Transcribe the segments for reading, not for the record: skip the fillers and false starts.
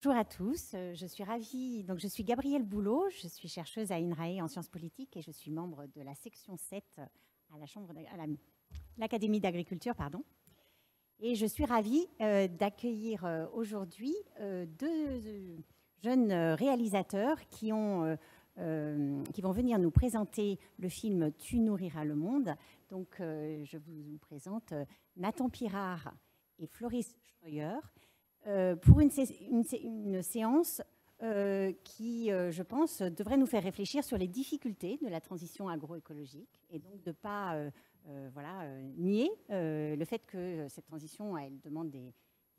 Bonjour à tous, je suis ravie. Donc, je suis Gabrielle Boulot, je suis chercheuse à INRAE en sciences politiques et je suis membre de la section 7 à la l'Académie d'agriculture. Pardon. Et je suis ravie d'accueillir aujourd'hui deux jeunes réalisateurs qui vont venir nous présenter le film Tu nourriras le monde. Donc, je vous présente Nathan Pirard et Floris Scheuer. Pour une séance qui, je pense, devrait nous faire réfléchir sur les difficultés de la transition agroécologique et donc de ne pas nier le fait que cette transition, elle demande des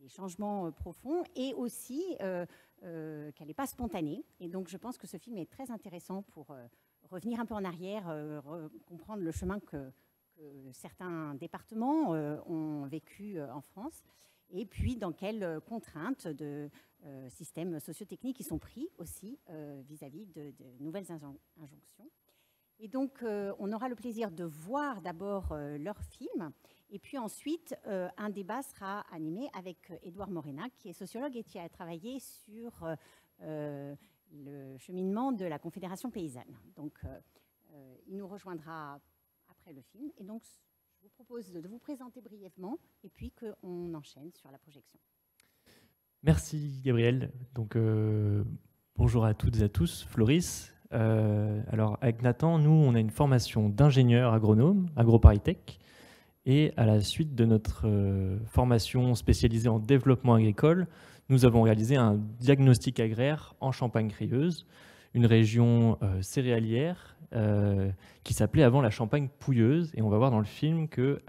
changements profonds et aussi qu'elle n'est pas spontanée. Et donc, je pense que ce film est très intéressant pour revenir un peu en arrière, comprendre le chemin que certains départements ont vécu en France. Et puis, dans quelles contraintes de systèmes sociotechniques ils sont pris aussi vis-à-vis de nouvelles injonctions. Et donc, on aura le plaisir de voir d'abord leur film. Et puis ensuite, un débat sera animé avec Édouard Morena, qui est sociologue et qui a travaillé sur le cheminement de la Confédération paysanne. Donc, il nous rejoindra après le film. Et donc, je vous propose de vous présenter brièvement et puis qu'on enchaîne sur la projection. Merci Gabriel. Donc, bonjour à toutes et à tous. Floris. Alors avec Nathan, nous on a une formation d'ingénieur agronome, AgroParisTech, et à la suite de notre formation spécialisée en développement agricole, nous avons réalisé un diagnostic agraire en Champagne-Crieuse, une région céréalière qui s'appelait avant la Champagne pouilleuse, et on va voir dans le film que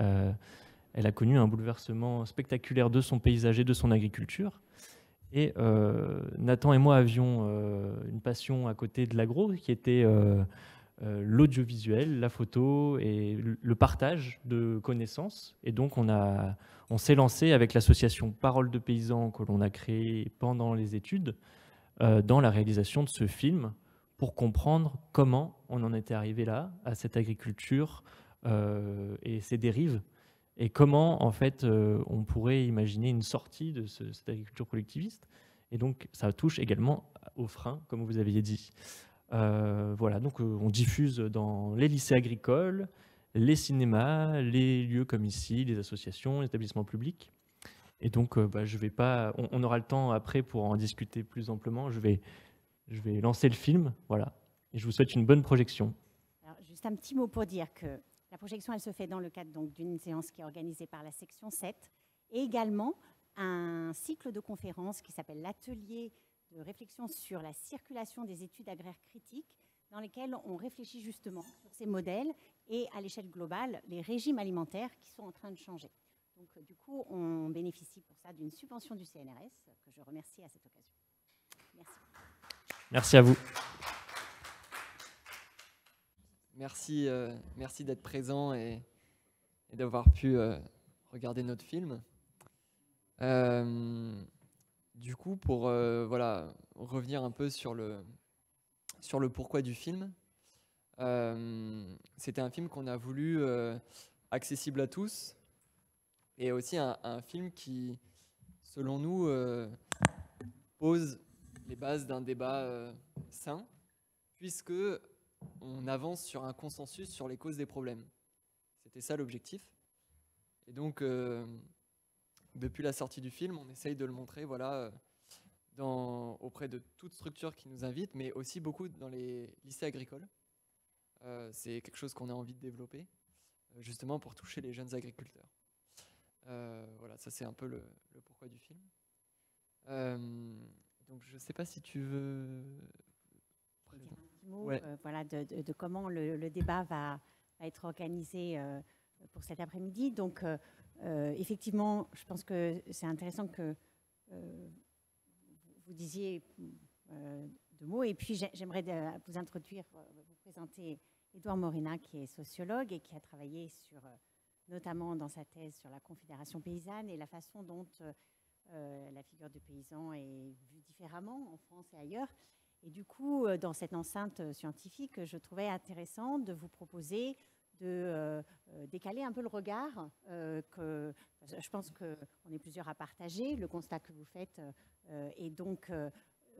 elle a connu un bouleversement spectaculaire de son paysage et de son agriculture. Et Nathan et moi avions une passion à côté de l'agro qui était l'audiovisuel, la photo et le partage de connaissances. Et donc on s'est lancé avec l'association Parole de paysans que l'on a créée pendant les études dans la réalisation de ce film pour comprendre comment on en était arrivé là, à cette agriculture et ses dérives. Et comment, en fait, on pourrait imaginer une sortie de cette agriculture productiviste. Et donc, ça touche également aux freins, comme vous aviez dit. Voilà, donc on diffuse dans les lycées agricoles, les cinémas, les lieux comme ici, les associations, les établissements publics. Et donc, je vais pas, on aura le temps après pour en discuter plus amplement. Je vais lancer le film, voilà. Et je vous souhaite une bonne projection. Alors, juste un petit mot pour dire que la projection, elle se fait dans le cadre d'une séance qui est organisée par la section 7 et également un cycle de conférences qui s'appelle l'atelier de réflexion sur la circulation des études agraires critiques, dans lesquelles on réfléchit justement sur ces modèles et à l'échelle globale, les régimes alimentaires qui sont en train de changer. Donc, du coup, on bénéficie pour ça d'une subvention du CNRS, que je remercie à cette occasion. Merci. Merci à vous. Merci, merci d'être présent et d'avoir pu regarder notre film. Du coup, pour revenir un peu sur le pourquoi du film, c'était un film qu'on a voulu accessible à tous et aussi un film qui, selon nous, pose les bases d'un débat sain, puisque on avance sur un consensus sur les causes des problèmes. C'était ça l'objectif. Et donc, depuis la sortie du film, on essaye de le montrer auprès de toute structure qui nous invite, mais aussi beaucoup dans les lycées agricoles. C'est quelque chose qu'on a envie de développer, justement pour toucher les jeunes agriculteurs. Voilà, ça c'est un peu le pourquoi du film. Donc je ne sais pas si tu veux... Dire un petit mot de comment le débat va être organisé pour cet après-midi. Donc, effectivement, je pense que c'est intéressant que vous disiez deux mots. Et puis, j'aimerais vous introduire, vous présenter Édouard Morena, qui est sociologue et qui a travaillé notamment dans sa thèse sur la Confédération paysanne et la façon dont la figure du paysan est vue différemment en France et ailleurs. Et du coup, dans cette enceinte scientifique, je trouvais intéressant de vous proposer de décaler un peu le regard. Je pense qu'on est plusieurs à partager le constat que vous faites et donc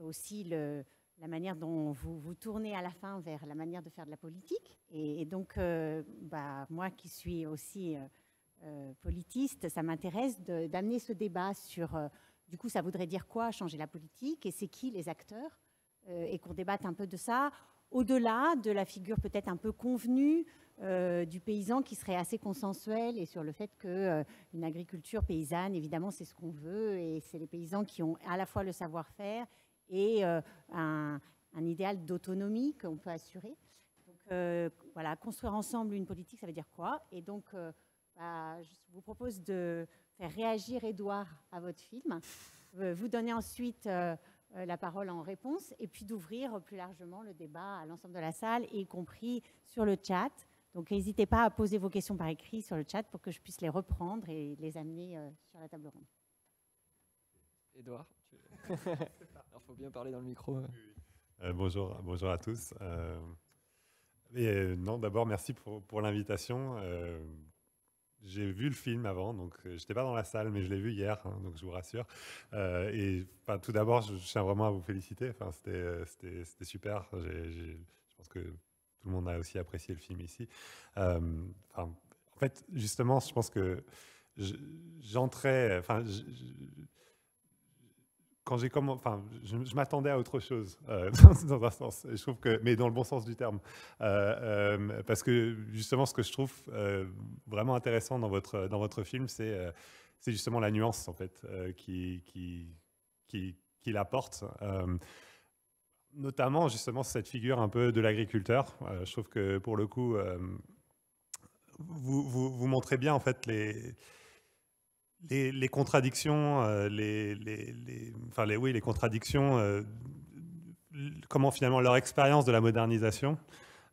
aussi la manière dont vous tournez à la fin vers la manière de faire de la politique. Et donc, moi qui suis aussi politiste, ça m'intéresse d'amener ce débat sur, du coup, ça voudrait dire quoi, changer la politique, et c'est qui les acteurs, et qu'on débatte un peu de ça, au-delà de la figure peut-être un peu convenue du paysan qui serait assez consensuelle, et sur le fait qu'une agriculture paysanne, évidemment, c'est ce qu'on veut, et c'est les paysans qui ont à la fois le savoir-faire et un idéal d'autonomie qu'on peut assurer. Donc voilà, construire ensemble une politique, ça veut dire quoi? Et donc, je vous propose de faire réagir Édouard à votre film, vous donner ensuite la parole en réponse, et puis d'ouvrir plus largement le débat à l'ensemble de la salle, y compris sur le chat. Donc n'hésitez pas à poser vos questions par écrit sur le chat pour que je puisse les reprendre et les amener sur la table ronde. Édouard, il faut bien parler dans le micro. Bonjour à tous. Non, d'abord, merci pour l'invitation. J'ai vu le film avant, donc je n'étais pas dans la salle, mais je l'ai vu hier, hein, donc je vous rassure. Tout d'abord, je tiens vraiment à vous féliciter. C'était super. Je pense que tout le monde a aussi apprécié le film ici. En fait, justement, je pense que quand j'ai commencé, je m'attendais à autre chose dans un sens. Je trouve mais dans le bon sens du terme, parce que justement, ce que je trouve vraiment intéressant dans votre film, c'est justement la nuance en fait qu'il apporte. Notamment justement cette figure un peu de l'agriculteur. Je trouve que pour le coup, vous montrez bien en fait les contradictions, les contradictions, comment finalement leur expérience de la modernisation,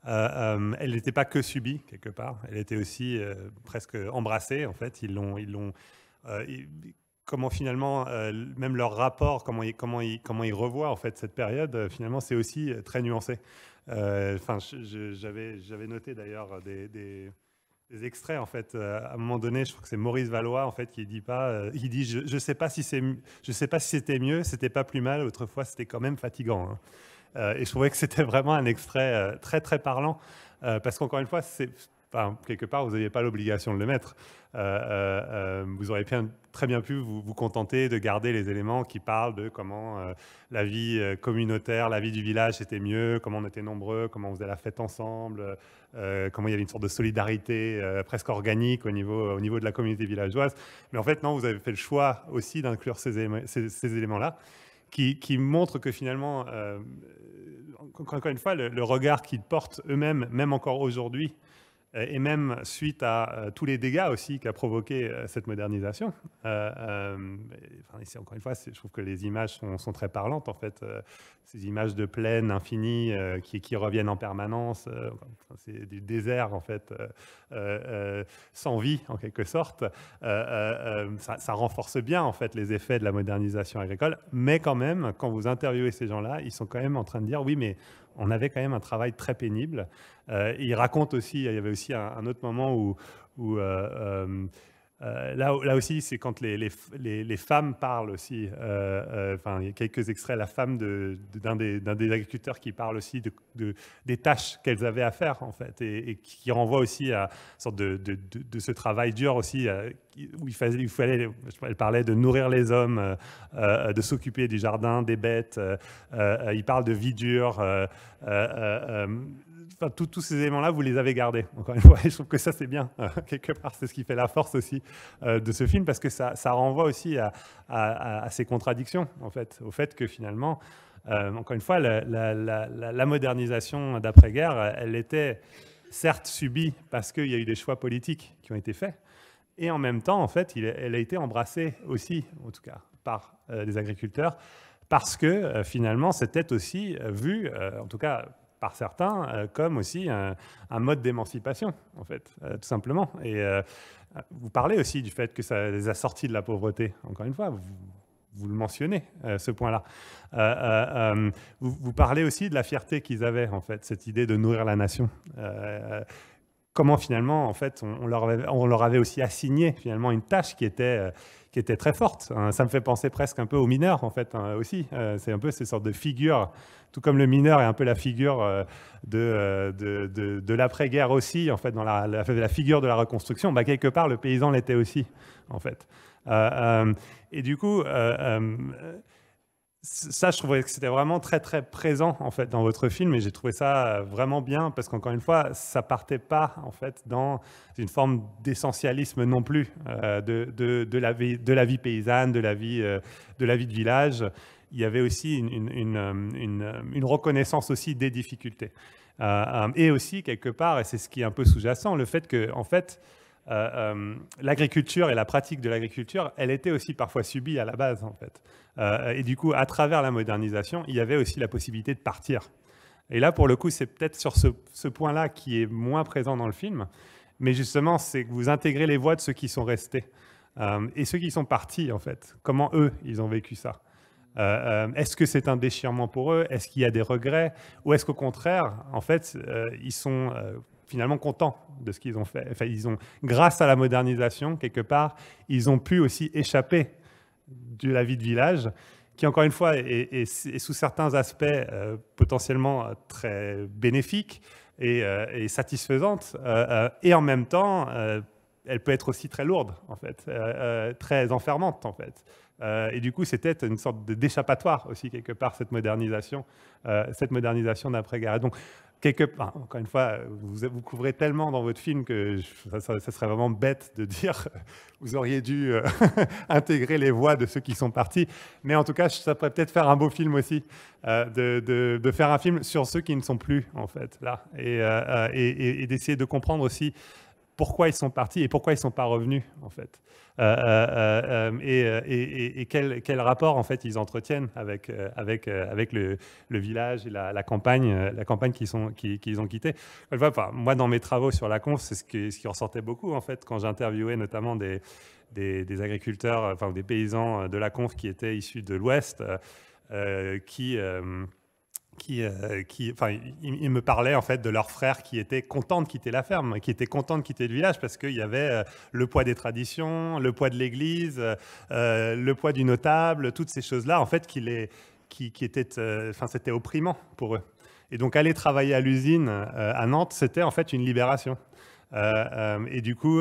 elle n'était pas que subie quelque part, elle était aussi presque embrassée en fait. Comment finalement même leur rapport, comment ils revoient en fait cette période, finalement c'est aussi très nuancé. J'avais noté d'ailleurs des extraits en fait. À un moment donné, je crois que c'est Maurice Valois en fait qui dit je sais pas si c'était mieux, c'était pas plus mal, autrefois c'était quand même fatigant. Hein. Et je trouvais que c'était vraiment un extrait très très parlant parce qu'encore une fois, quelque part vous n'aviez pas l'obligation de le mettre. Vous auriez très bien pu vous contenter de garder les éléments qui parlent de comment la vie communautaire, la vie du village était mieux, comment on était nombreux, comment on faisait la fête ensemble, comment il y avait une sorte de solidarité presque organique au niveau de la communauté villageoise. Mais en fait, non, vous avez fait le choix aussi d'inclure ces éléments-là qui montrent que finalement, encore une fois, le regard qu'ils portent eux-mêmes, même encore aujourd'hui, et même suite à tous les dégâts aussi qu'a provoqué cette modernisation. Ici, encore une fois, je trouve que les images sont très parlantes, en fait. Ces images de plaine infinie qui reviennent en permanence. C'est du désert, en fait, sans vie, en quelque sorte. Ça renforce bien, en fait, les effets de la modernisation agricole. Mais quand même, quand vous interviewez ces gens-là, ils sont quand même en train de dire « oui, mais on avait quand même un travail très pénible ». Il raconte aussi, il y avait aussi un autre moment où là aussi, c'est quand les femmes parlent aussi. Il y a quelques extraits, la femme d'un des agriculteurs qui parle aussi des tâches qu'elles avaient à faire, en fait, et qui renvoie aussi à une sorte de ce travail dur aussi, où elle parlait de nourrir les hommes, de s'occuper du jardin, des bêtes. Il parle de vie dure. Tous ces éléments-là, vous les avez gardés. Encore une fois, je trouve que ça, c'est bien. Quelque part, c'est ce qui fait la force aussi de ce film, parce que ça renvoie aussi à ces contradictions, en fait, au fait que finalement, encore une fois, la modernisation d'après-guerre, elle était certes subie parce qu'il y a eu des choix politiques qui ont été faits, et en même temps, en fait, elle a été embrassée aussi, en tout cas, par les agriculteurs, parce que finalement, c'était aussi vu, en tout cas, par certains, comme aussi un mode d'émancipation, en fait, tout simplement. Et vous parlez aussi du fait que ça les a sortis de la pauvreté. Encore une fois, vous le mentionnez, ce point-là. Vous parlez aussi de la fierté qu'ils avaient, en fait, cette idée de nourrir la nation. comment finalement, en fait, on leur avait aussi assigné finalement une tâche qui était très forte. Ça me fait penser presque un peu aux mineurs, en fait, aussi. C'est un peu ces sortes de figures, tout comme le mineur est un peu la figure de l'après-guerre aussi, en fait, dans la figure de la reconstruction. Bah, quelque part, le paysan l'était aussi, en fait. Et du coup, ça, je trouvais que c'était vraiment très, très présent, en fait, dans votre film, et j'ai trouvé ça vraiment bien, parce qu'encore une fois, ça partait pas, en fait, dans une forme d'essentialisme non plus de la vie paysanne, de la vie de village. Il y avait aussi une reconnaissance aussi des difficultés. Et aussi, quelque part, et c'est ce qui est un peu sous-jacent, le fait que, en fait, l'agriculture et la pratique de l'agriculture, elle était aussi parfois subie à la base, en fait. Et du coup, à travers la modernisation, il y avait aussi la possibilité de partir. Et là, pour le coup, c'est peut-être sur ce point-là qui est moins présent dans le film, mais justement, c'est que vous intégrez les voix de ceux qui sont restés et ceux qui sont partis, en fait. Comment eux, ils ont vécu ça? Est-ce que c'est un déchirement pour eux? Est-ce qu'il y a des regrets? Ou est-ce qu'au contraire, en fait, ils sont finalement contents de ce qu'ils ont fait? Enfin, grâce à la modernisation, quelque part, ils ont pu aussi échapper de la vie de village, qui encore une fois est sous certains aspects potentiellement très bénéfique et satisfaisante, et en même temps, elle peut être aussi très lourde, en fait, très enfermante, en fait. Et du coup, c'était une sorte d'échappatoire aussi, quelque part, cette modernisation d'après-guerre. Donc, encore une fois, vous couvrez tellement dans votre film que ça serait vraiment bête de dire vous auriez dû intégrer les voix de ceux qui sont partis. Mais en tout cas, ça pourrait peut-être faire un beau film aussi, de faire un film sur ceux qui ne sont plus, en fait, là. Et d'essayer de comprendre aussi pourquoi ils sont partis et pourquoi ils ne sont pas revenus, en fait. Et quel rapport, en fait, ils entretiennent avec le village et la campagne qu'ils ont quittée. Enfin, moi, dans mes travaux sur la conf, c'est ce qui ressortait beaucoup, en fait, quand j'interviewais notamment des agriculteurs, enfin, des paysans de la conf qui étaient issus de l'Ouest, ils me parlaient en fait de leurs frères qui étaient contents de quitter la ferme, qui étaient contents de quitter le village parce qu'il y avait le poids des traditions, le poids de l'église, le poids du notable, toutes ces choses-là en fait qui étaient, c'était opprimant pour eux. Et donc aller travailler à l'usine à Nantes, c'était en fait une libération. Et du coup,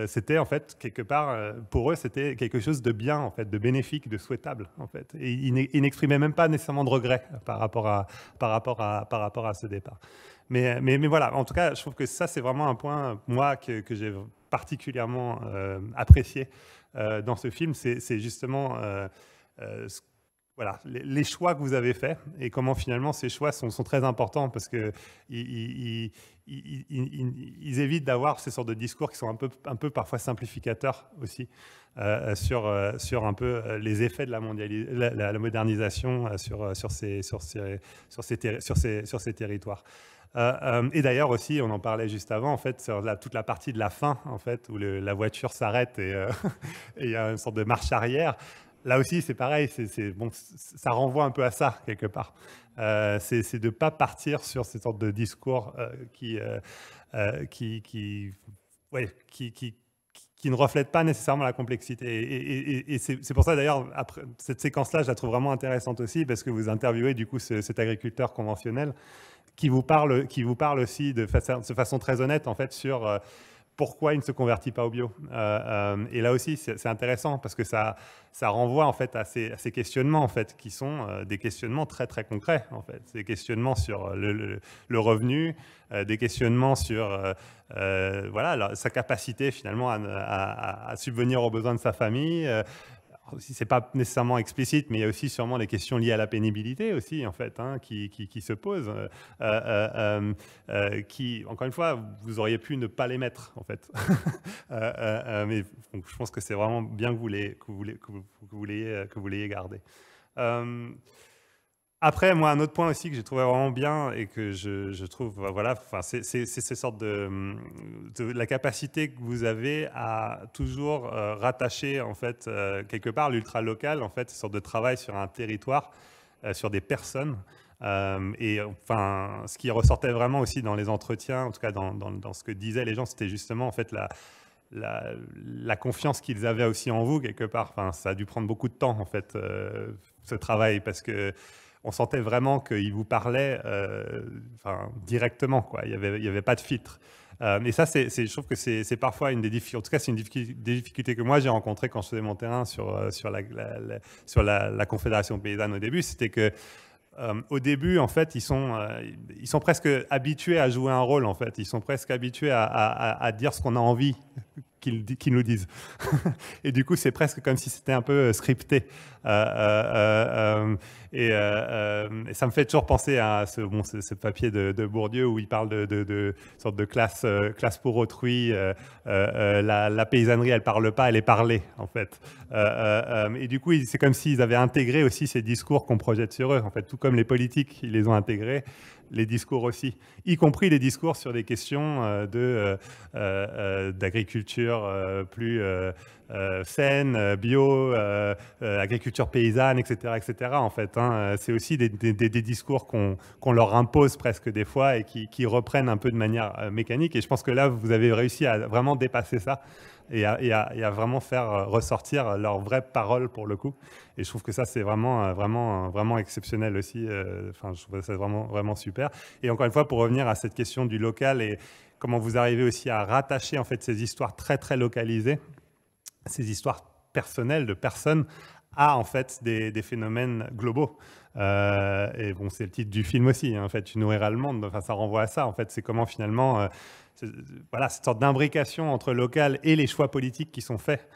c'était en fait quelque part pour eux, c'était quelque chose de bien en fait, de bénéfique, de souhaitable en fait. Et ils n'exprimaient même pas nécessairement de regret par rapport à ce départ. Mais voilà, en tout cas, je trouve que ça c'est vraiment un point moi que j'ai particulièrement apprécié dans ce film, c'est justement voilà, les choix que vous avez faits et comment finalement ces choix sont très importants parce qu'ils évitent d'avoir ces sortes de discours qui sont un peu parfois simplificateurs aussi sur un peu les effets de la modernisation sur ces territoires. Et d'ailleurs aussi, on en parlait juste avant, en fait, sur toute la partie de la fin, en fait, où la voiture s'arrête et il y a une sorte de marche arrière. Là aussi, c'est pareil, bon, ça renvoie un peu à ça, quelque part. C'est de ne pas partir sur ces sortes de discours qui ne reflètent pas nécessairement la complexité. Et c'est pour ça, d'ailleurs, cette séquence-là, je la trouve vraiment intéressante aussi, parce que vous interviewez, du coup, cet agriculteur conventionnel qui vous parle aussi de façon très honnête, en fait, sur pourquoi il ne se convertit pas au bio. Et là aussi, c'est intéressant parce que ça renvoie en fait à ces questionnements en fait, qui sont des questionnements très très concrets. En fait. Des questionnements sur le revenu, des questionnements sur voilà, sa capacité finalement à subvenir aux besoins de sa famille. Ce n'est pas nécessairement explicite, mais il y a aussi sûrement des questions liées à la pénibilité aussi, en fait, hein, qui se posent, qui, encore une fois, vous auriez pu ne pas les mettre, en fait. Mais donc, je pense que c'est vraiment bien que vous l'ayez gardé. Après, moi, un autre point aussi que j'ai trouvé vraiment bien et que je trouve, voilà, c'est ces sortes de la capacité que vous avez à toujours rattacher, en fait, quelque part, l'ultra-local, en fait, ces sortes de travail sur un territoire, sur des personnes, Et enfin, ce qui ressortait vraiment aussi dans les entretiens, en tout cas dans ce que disaient les gens, c'était justement en fait la confiance qu'ils avaient aussi en vous quelque part. Enfin, ça a dû prendre beaucoup de temps en fait, ce travail, parce que on sentait vraiment qu'ils vous parlaient directement, quoi. Il y avait pas de filtre. Et ça, je trouve que c'est parfois une des difficultés. En tout cas, c'est des difficultés que moi j'ai rencontrées quand je faisais mon terrain sur la Confédération paysanne au début. C'était que au début, en fait, ils sont presque habitués à jouer un rôle. En fait, ils sont presque habitués à dire ce qu'on a envie qu'ils nous disent. Et du coup, c'est presque comme si c'était un peu scripté. Et ça me fait toujours penser à ce papier de Bourdieu où il parle de sorte de classe pour autrui. La paysannerie, elle parle pas, elle est parlée, en fait. Et du coup, c'est comme s'ils avaient intégré aussi ces discours qu'on projette sur eux. En fait, tout comme les politiques, ils les ont intégrés, les discours aussi, y compris les discours sur des questions d'agriculture plus saine, bio, agriculture paysanne, etc., etc. En fait, hein. C'est aussi des discours qu'on leur impose presque des fois et qui reprennent un peu de manière mécanique. Et je pense que là, vous avez réussi à vraiment dépasser ça et à vraiment faire ressortir leurs vraies paroles pour le coup. Et je trouve que ça, c'est vraiment exceptionnel aussi. Enfin, je trouve ça vraiment, vraiment super. Et encore une fois, pour revenir à cette question du local et comment vous arrivez aussi à rattacher en fait ces histoires très, très localisées, ces histoires personnelles de personnes à en fait des phénomènes globaux. Et bon, c'est le titre du film aussi, hein, en fait, Tu nourriras le monde. Enfin, ça renvoie à ça. En fait, c'est comment finalement, voilà, cette sorte d'imbrication entre local et les choix politiques qui sont faits,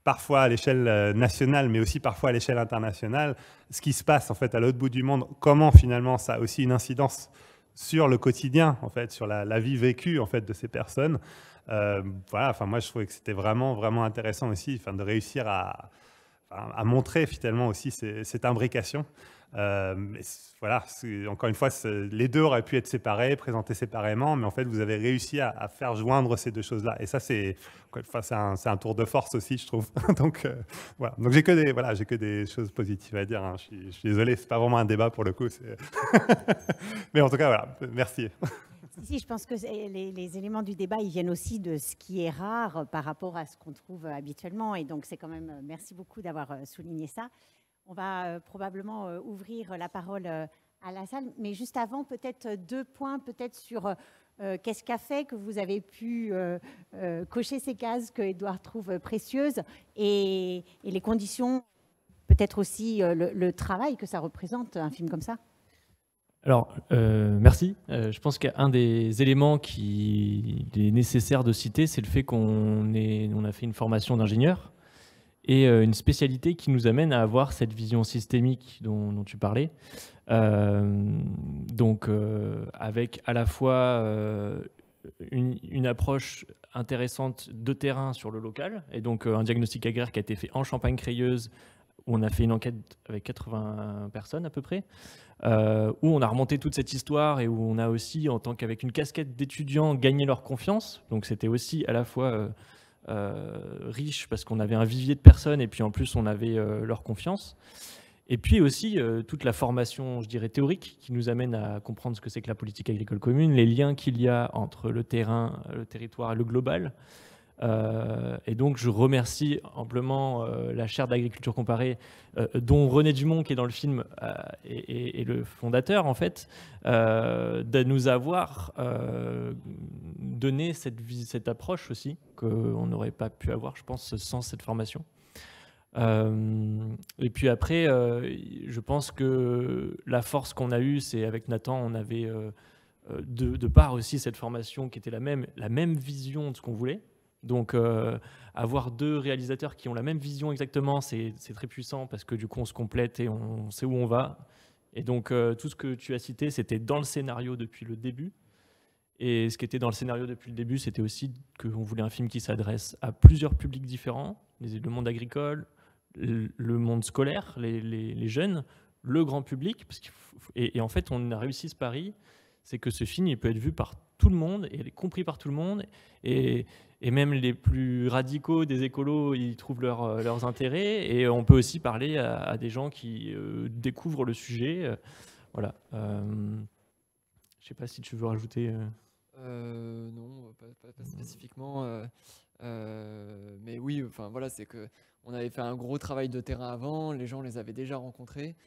parfois à l'échelle nationale, mais aussi parfois à l'échelle internationale. Ce qui se passe en fait à l'autre bout du monde, comment finalement ça a aussi une incidence sur le quotidien, en fait, sur la vie vécue en fait de ces personnes. Voilà, enfin moi je trouvais que c'était vraiment vraiment intéressant aussi, enfin de réussir à montrer finalement aussi cette imbrication. Mais voilà, encore une fois, les deux auraient pu être séparés, présentés séparément, mais en fait, vous avez réussi à faire joindre ces deux choses-là. Et ça, c'est un tour de force aussi, je trouve. Donc, voilà. Donc, j'ai que des choses positives à dire, hein. Je suis désolé, c'est pas vraiment un débat pour le coup. Mais en tout cas, voilà, merci. Si, je pense que les éléments du débat, ils viennent aussi de ce qui est rare par rapport à ce qu'on trouve habituellement. Et donc, c'est quand même, merci beaucoup d'avoir souligné ça. On va probablement ouvrir la parole à la salle. Mais juste avant, peut-être 2 points peut-être sur qu'est-ce qu'a fait que vous avez pu cocher ces cases que Édouard trouve précieuses et les conditions, peut-être aussi le travail que ça représente, un film comme ça. Alors, merci. Je pense qu'un des éléments qu'il est nécessaire de citer, c'est le fait qu'on a fait une formation d'ingénieur et une spécialité qui nous amène à avoir cette vision systémique dont tu parlais. Donc, avec à la fois une approche intéressante de terrain sur le local, et donc un diagnostic agraire qui a été fait en Champagne-Crieuse, où on a fait une enquête avec 80 personnes à peu près, où on a remonté toute cette histoire et où on a aussi, en tant qu'avec une casquette d'étudiants, gagné leur confiance. Donc c'était aussi à la fois riche parce qu'on avait un vivier de personnes et puis en plus on avait leur confiance. Et puis aussi toute la formation, je dirais, théorique qui nous amène à comprendre ce que c'est que la politique agricole commune, les liens qu'il y a entre le terrain, le territoire et le global. Et donc je remercie amplement la chaire d'agriculture comparée dont René Dumont, qui est dans le film, est le fondateur en fait, de nous avoir donné cette approche aussi qu'on n'aurait pas pu avoir, je pense, sans cette formation. Et puis après, je pense que la force qu'on a eue, c'est avec Nathan, on avait de part aussi cette formation qui était la même vision de ce qu'on voulait. Donc, avoir 2 réalisateurs qui ont la même vision exactement, c'est très puissant parce que du coup, on se complète et on sait où on va. Et donc, tout ce que tu as cité, c'était dans le scénario depuis le début. Et ce qui était dans le scénario depuis le début, c'était aussi qu'on voulait un film qui s'adresse à plusieurs publics différents, le monde agricole, le monde scolaire, les jeunes, le grand public. Et en fait, on a réussi ce pari, c'est que ce film, il peut être vu par tout le monde et compris par tout le monde. Et même les plus radicaux des écolos, ils trouvent leurs intérêts. Et on peut aussi parler à des gens qui découvrent le sujet. Voilà. Je sais pas si tu veux rajouter. Non, pas spécifiquement. Mais oui, enfin voilà, c'est que on avait fait un gros travail de terrain avant, les gens les avaient déjà rencontrés.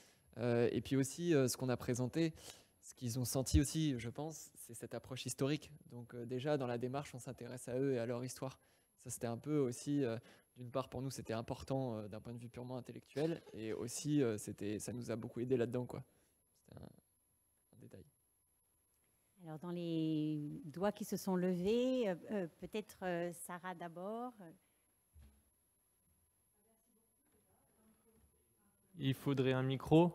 Et puis aussi, ce qu'on a présenté, ce qu'ils ont senti aussi, je pense, c'est cette approche historique. Donc déjà, dans la démarche, on s'intéresse à eux et à leur histoire. Ça, c'était un peu aussi, d'une part pour nous, c'était important d'un point de vue purement intellectuel, et aussi, ça nous a beaucoup aidé là-dedans, quoi. C'était un détail. Alors, dans les doigts qui se sont levés, peut-être Sarah d'abord. Il faudrait un micro.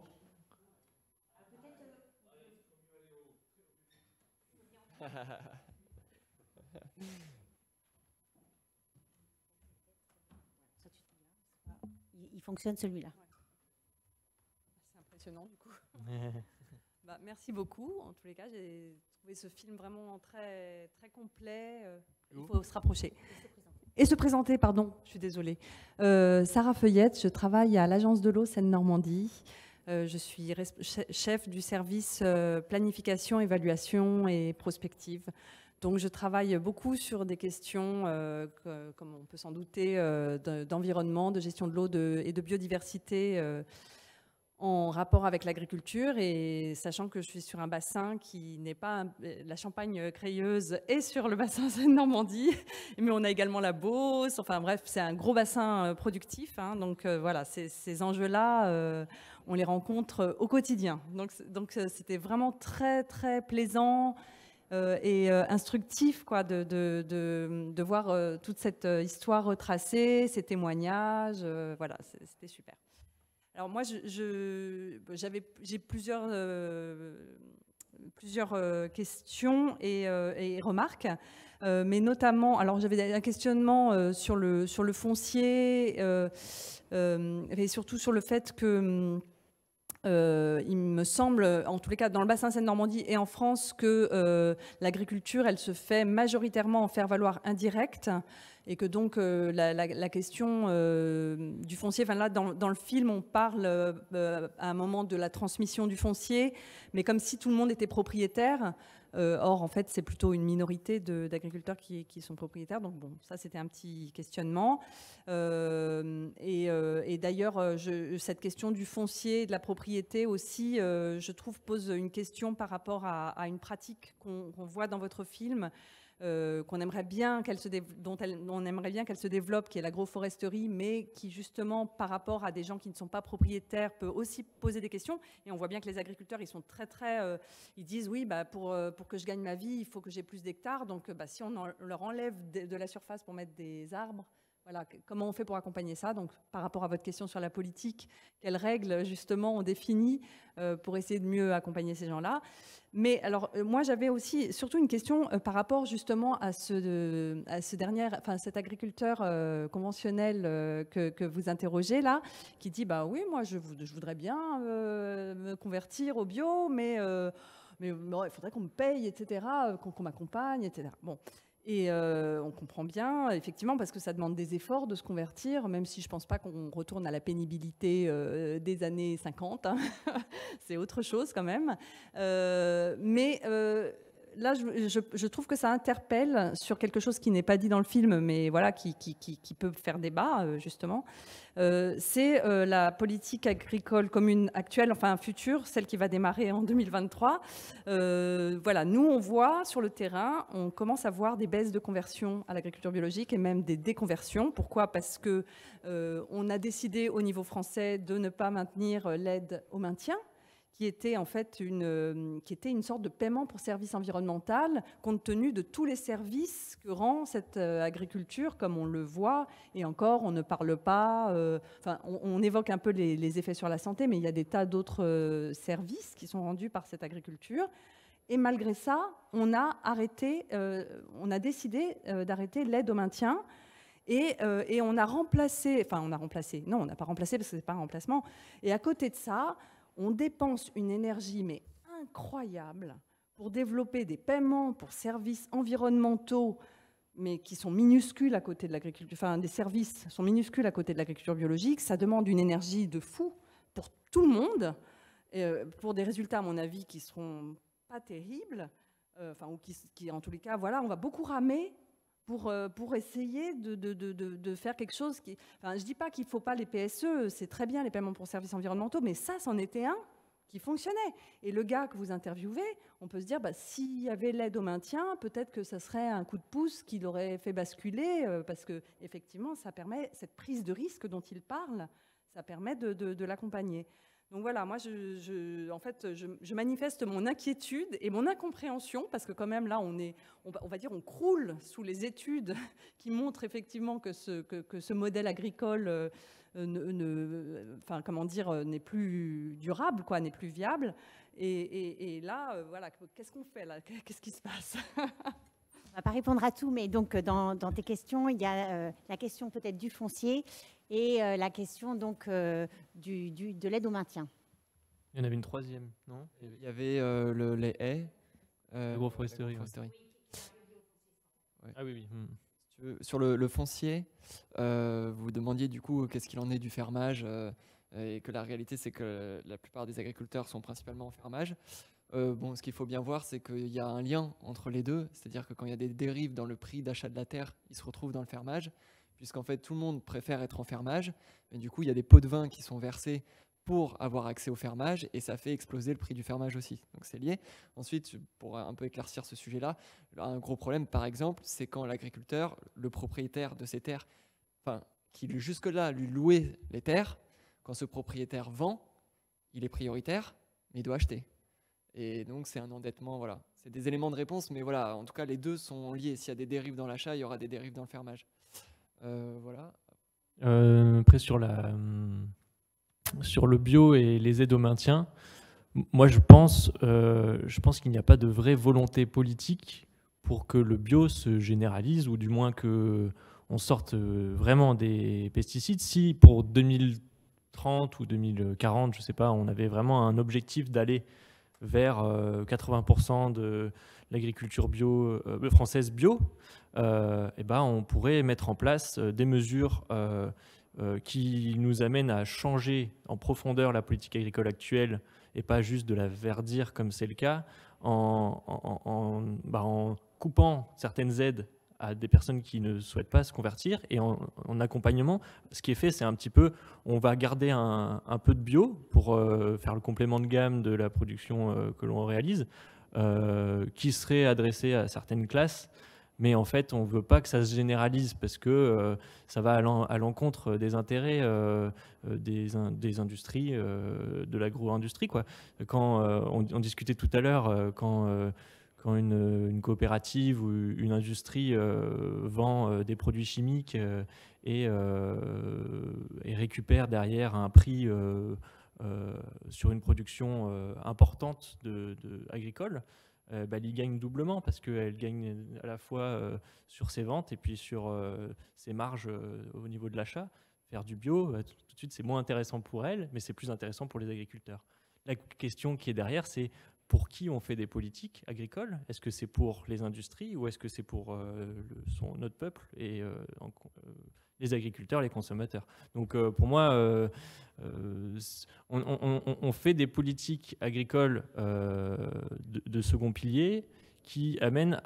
Il fonctionne celui-là. C'est impressionnant du coup. Bah, merci beaucoup. En tous les cas, j'ai trouvé ce film vraiment très, très complet. Il faut se rapprocher. Et se présenter, pardon, je suis désolée. Sarah Feuillette, je travaille à l'Agence de l'eau Seine-Normandie. Je suis chef du service planification, évaluation et prospective. Donc je travaille beaucoup sur des questions, comme on peut s'en douter, d'environnement, de gestion de l'eau et de biodiversité en rapport avec l'agriculture, et sachant que je suis sur un bassin qui n'est pas la Champagne-Crayeuse est sur le bassin Seine-Normandie, mais on a également la Beauce, enfin bref, c'est un gros bassin productif, hein, donc voilà, ces enjeux-là, on les rencontre au quotidien. Donc c'était vraiment très très plaisant et instructif quoi, de voir toute cette histoire retracée, ces témoignages, voilà, c'était super. Alors moi, j'ai plusieurs questions et remarques, mais notamment, alors j'avais un questionnement sur le foncier et surtout sur le fait que il me semble, en tous les cas dans le bassin Seine-Normandie et en France, que l'agriculture, elle se fait majoritairement en faire valoir indirect, et que donc la question du foncier, enfin là dans le film on parle à un moment de la transmission du foncier, mais comme si tout le monde était propriétaire. Or, en fait, c'est plutôt une minorité d'agriculteurs qui sont propriétaires. Donc, bon, ça, c'était un petit questionnement. Et d'ailleurs, cette question du foncier et de la propriété aussi, je trouve, pose une question par rapport à une pratique qu'on voit dans votre film, qu'on aimerait bien dont on aimerait bien qu'elle se développe, qui est l'agroforesterie, mais qui justement par rapport à des gens qui ne sont pas propriétaires peut aussi poser des questions. Et on voit bien que les agriculteurs, ils sont très ils disent oui, bah, pour que je gagne ma vie, il faut que j'ai plus d'hectares, donc bah, si on leur enlève de la surface pour mettre des arbres, voilà, comment on fait pour accompagner ça? Donc, par rapport à votre question sur la politique, quelles règles, justement, on définit pour essayer de mieux accompagner ces gens-là? Mais alors, moi, j'avais aussi surtout une question par rapport, justement, à cet agriculteur conventionnel que vous interrogez, là, qui dit, bah oui, moi, je voudrais bien me convertir au bio, mais bon, il faudrait qu'on me paye, etc., qu'on m'accompagne, etc. Bon. Et on comprend bien, effectivement, parce que ça demande des efforts de se convertir, même si je ne pense pas qu'on retourne à la pénibilité des années 50. Hein. C'est autre chose quand même. Mais là, je trouve que ça interpelle sur quelque chose qui n'est pas dit dans le film, mais voilà, qui peut faire débat, justement. C'est la politique agricole commune actuelle, enfin future, celle qui va démarrer en 2023. Voilà, nous, on voit sur le terrain, on commence à voir des baisses de conversion à l'agriculture biologique et même des déconversions. Pourquoi? Parce que on a décidé au niveau français de ne pas maintenir l'aide au maintien, qui était en fait une sorte de paiement pour service environnemental, compte tenu de tous les services que rend cette agriculture, comme on le voit, et encore, on ne parle pas, enfin, on évoque un peu les effets sur la santé, mais il y a des tas d'autres services qui sont rendus par cette agriculture. Et malgré ça, on a décidé d'arrêter l'aide au maintien. Et on a remplacé, non, on n'a pas remplacé parce que ce n'est pas un remplacement. Et à côté de ça, on dépense une énergie mais incroyable pour développer des paiements pour services environnementaux, mais qui sont minuscules à côté de l'agriculture. Enfin, des services sont minuscules à côté de l'agriculture biologique. Ça demande une énergie de fou pour tout le monde. pour des résultats, à mon avis, qui seront pas terribles, ou qui, en tous les cas, voilà, on va beaucoup ramer pour essayer de faire quelque chose qui... Enfin, je dis pas qu'il faut pas les PSE, c'est très bien les paiements pour services environnementaux, mais ça, c'en était un qui fonctionnait. Et le gars que vous interviewez, on peut se dire, s'il y avait l'aide au maintien, peut-être que ça serait un coup de pouce qui l'aurait fait basculer, parce que effectivement, ça permet, cette prise de risque dont il parle, ça permet de l'accompagner. Donc voilà, moi, je manifeste mon inquiétude et mon incompréhension, parce que quand même, là, on va dire, on croule sous les études qui montrent effectivement que ce modèle agricole n'est plus durable, n'est plus viable. Et là, voilà, qu'est-ce qu'on fait là? Qu'est-ce qui se passe? On ne va pas répondre à tout, mais donc dans tes questions, il y a la question peut-être du foncier et la question donc de l'aide au maintien. Il y en avait une troisième, non? Il y avait les haies. L'agroforesterie. Ouais. Ah oui. Sur le foncier, vous demandiez du coup qu'est-ce qu'il en est du fermage, et que la réalité c'est que la plupart des agriculteurs sont principalement en fermage. Ce qu'il faut bien voir, c'est qu'il y a un lien entre les deux, c'est-à-dire que quand il y a des dérives dans le prix d'achat de la terre, ils se retrouvent dans le fermage, puisqu'en fait tout le monde préfère être en fermage, mais du coup il y a des pots de vin qui sont versés pour avoir accès au fermage, et ça fait exploser le prix du fermage aussi. Donc c'est lié. Ensuite, pour un peu éclaircir ce sujet-là, un gros problème par exemple, c'est quand l'agriculteur, le propriétaire de ces terres, qui jusque-là lui louait les terres, quand ce propriétaire vend, il est prioritaire, mais il doit acheter. Et donc c'est un endettement, voilà. C'est des éléments de réponse, mais voilà, en tout cas les deux sont liés. S'il y a des dérives dans l'achat, il y aura des dérives dans le fermage. Voilà. Après sur le bio et les aides au maintien, moi je pense qu'il n'y a pas de vraie volonté politique pour que le bio se généralise, ou du moins qu'on sorte vraiment des pesticides. Si pour 2030 ou 2040, je ne sais pas, on avait vraiment un objectif d'aller vers 80% de l'agriculture française bio, on pourrait mettre en place des mesures qui nous amènent à changer en profondeur la politique agricole actuelle, et pas juste de la verdir comme c'est le cas, en coupant certaines aides à des personnes qui ne souhaitent pas se convertir, et en accompagnement. Ce qui est fait, c'est un petit peu, on va garder un peu de bio pour faire le complément de gamme de la production que l'on réalise, qui serait adressée à certaines classes. Mais en fait, on ne veut pas que ça se généralise, parce que ça va à l'encontre des intérêts des industries, de l'agro-industrie, quoi. Quand on discutait tout à l'heure, quand une coopérative ou une industrie vend des produits chimiques et récupère derrière un prix sur une production importante agricole, elle y gagne doublement, parce qu'elle gagne à la fois sur ses ventes et puis sur ses marges au niveau de l'achat. Faire du bio, tout de suite, c'est moins intéressant pour elle, mais c'est plus intéressant pour les agriculteurs. La question qui est derrière, c'est pour qui on fait des politiques agricoles? Est-ce que c'est pour les industries, ou est-ce que c'est pour notre peuple et les agriculteurs, les consommateurs? Donc pour moi, on fait des politiques agricoles de second pilier qui amènent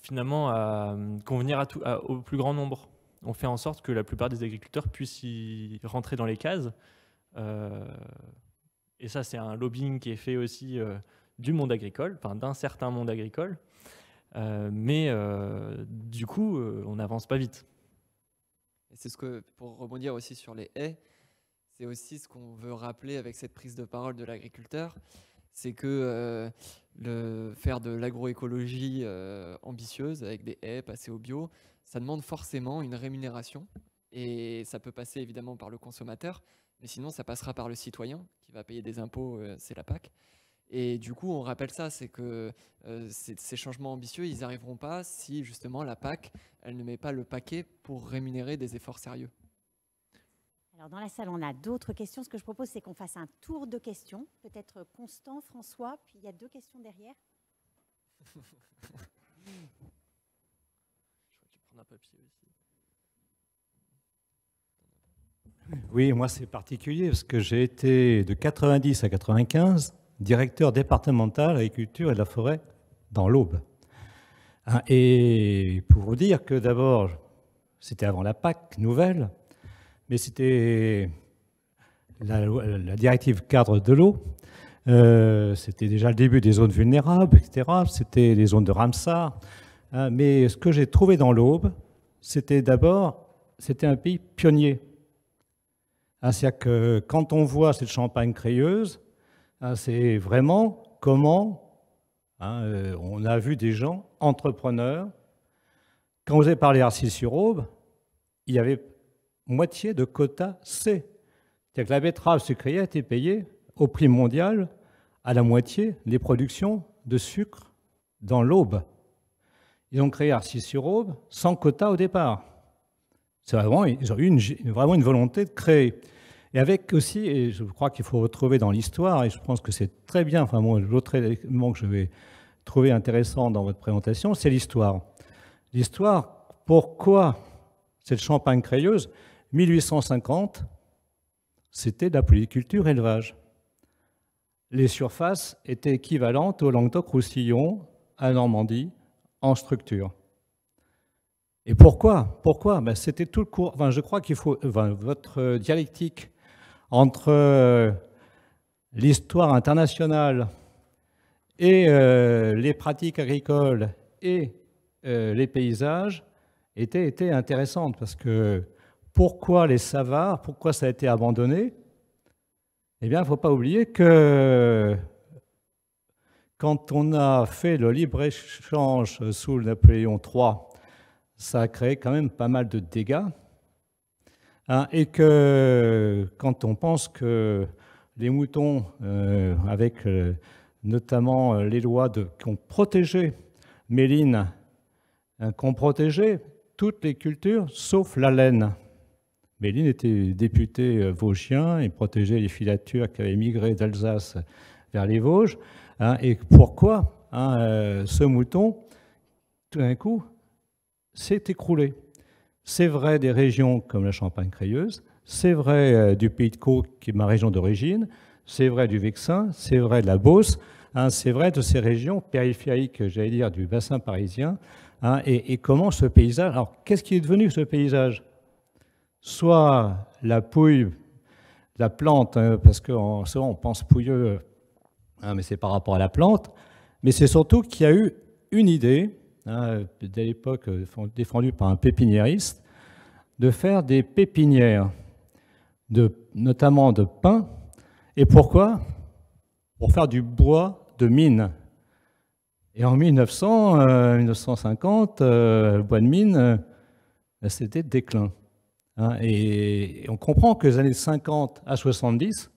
finalement à convenir au plus grand nombre. On fait en sorte que la plupart des agriculteurs puissent y rentrer dans les cases. Et ça, c'est un lobbying qui est fait aussi du monde agricole, d'un certain monde agricole. Mais du coup, on n'avance pas vite. Et c'est pour rebondir aussi sur les haies, c'est aussi ce qu'on veut rappeler avec cette prise de parole de l'agriculteur, c'est que faire de l'agroécologie ambitieuse avec des haies, passer au bio, ça demande forcément une rémunération, et ça peut passer évidemment par le consommateur, mais sinon ça passera par le citoyen qui va payer des impôts, c'est la PAC. Et du coup, on rappelle ça, c'est que ces changements ambitieux, ils n'arriveront pas si justement la PAC, elle ne met pas le paquet pour rémunérer des efforts sérieux. Alors dans la salle, on a d'autres questions. Ce que je propose, c'est qu'on fasse un tour de questions. Peut-être Constant, François, puis il y a 2 questions derrière. Je crois qu'il prend un papier aussi. Oui, moi c'est particulier parce que j'ai été de 90 à 95 directeur départemental agriculture et de la forêt dans l'Aube. Hein, et pour vous dire que d'abord, c'était avant la PAC nouvelle, mais c'était la directive cadre de l'eau. C'était déjà le début des zones vulnérables, etc. C'était les zones de Ramsar. Hein, mais ce que j'ai trouvé dans l'Aube, c'était d'abord, c'était un pays pionnier. Hein, c'est-à-dire que quand on voit cette Champagne crayeuse, hein, c'est vraiment comment on a vu des gens entrepreneurs. Quand vous avez parlé d'Arcis-sur-Aube, il y avait moitié de quota C. C'est-à-dire que la betterave sucrière était payée au prix mondial à la moitié des productions de sucre dans l'Aube. Ils ont créé Arcis-sur-Aube sans quota au départ. C'est vraiment, ils ont eu vraiment une volonté de créer. Et avec aussi, et je crois qu'il faut retrouver dans l'histoire, et je pense que c'est très bien, enfin moi, l'autre élément que je vais trouver intéressant dans votre présentation, c'est l'histoire. L'histoire, pourquoi cette Champagne crayeuse, 1850, c'était de la polyculture élevage. Les surfaces étaient équivalentes au Languedoc-Roussillon, à Normandie, en structure. Et pourquoi? Pourquoi? Ben, c'était tout le cours. Enfin, je crois qu'il faut votre dialectique entre l'histoire internationale et les pratiques agricoles et les paysages était intéressante parce que pourquoi les savares, pourquoi ça a été abandonné? Eh bien, il ne faut pas oublier que quand on a fait le libre-échange sous Napoléon III, ça a créé quand même pas mal de dégâts. Hein, et que quand on pense que les moutons, avec notamment les lois qui ont protégé Méline, qui ont protégé toutes les cultures sauf la laine. Méline était député vosgien et protégeait les filatures qui avaient migré d'Alsace vers les Vosges. Hein, et pourquoi ce mouton, tout d'un coup, s'est écroulé? C'est vrai des régions comme la Champagne crayeuse, c'est vrai du Pays de Caux, qui est ma région d'origine, c'est vrai du Vexin, c'est vrai de la Beauce, hein, c'est vrai de ces régions périphériques, j'allais dire, du bassin parisien. Hein, et comment ce paysage... Alors, qu'est-ce qui est devenu ce paysage? Soit la pouille, la plante, parce qu'on on pense pouilleux, hein, mais c'est par rapport à la plante, mais c'est surtout qu'il y a eu une idée, dès l'époque défendue par un pépiniériste, de faire des pépinières, notamment de pin. Et pourquoi? Pour faire du bois de mine. Et en 1950, le bois de mine, c'était déclin. Hein, et on comprend que les années 50 à 70,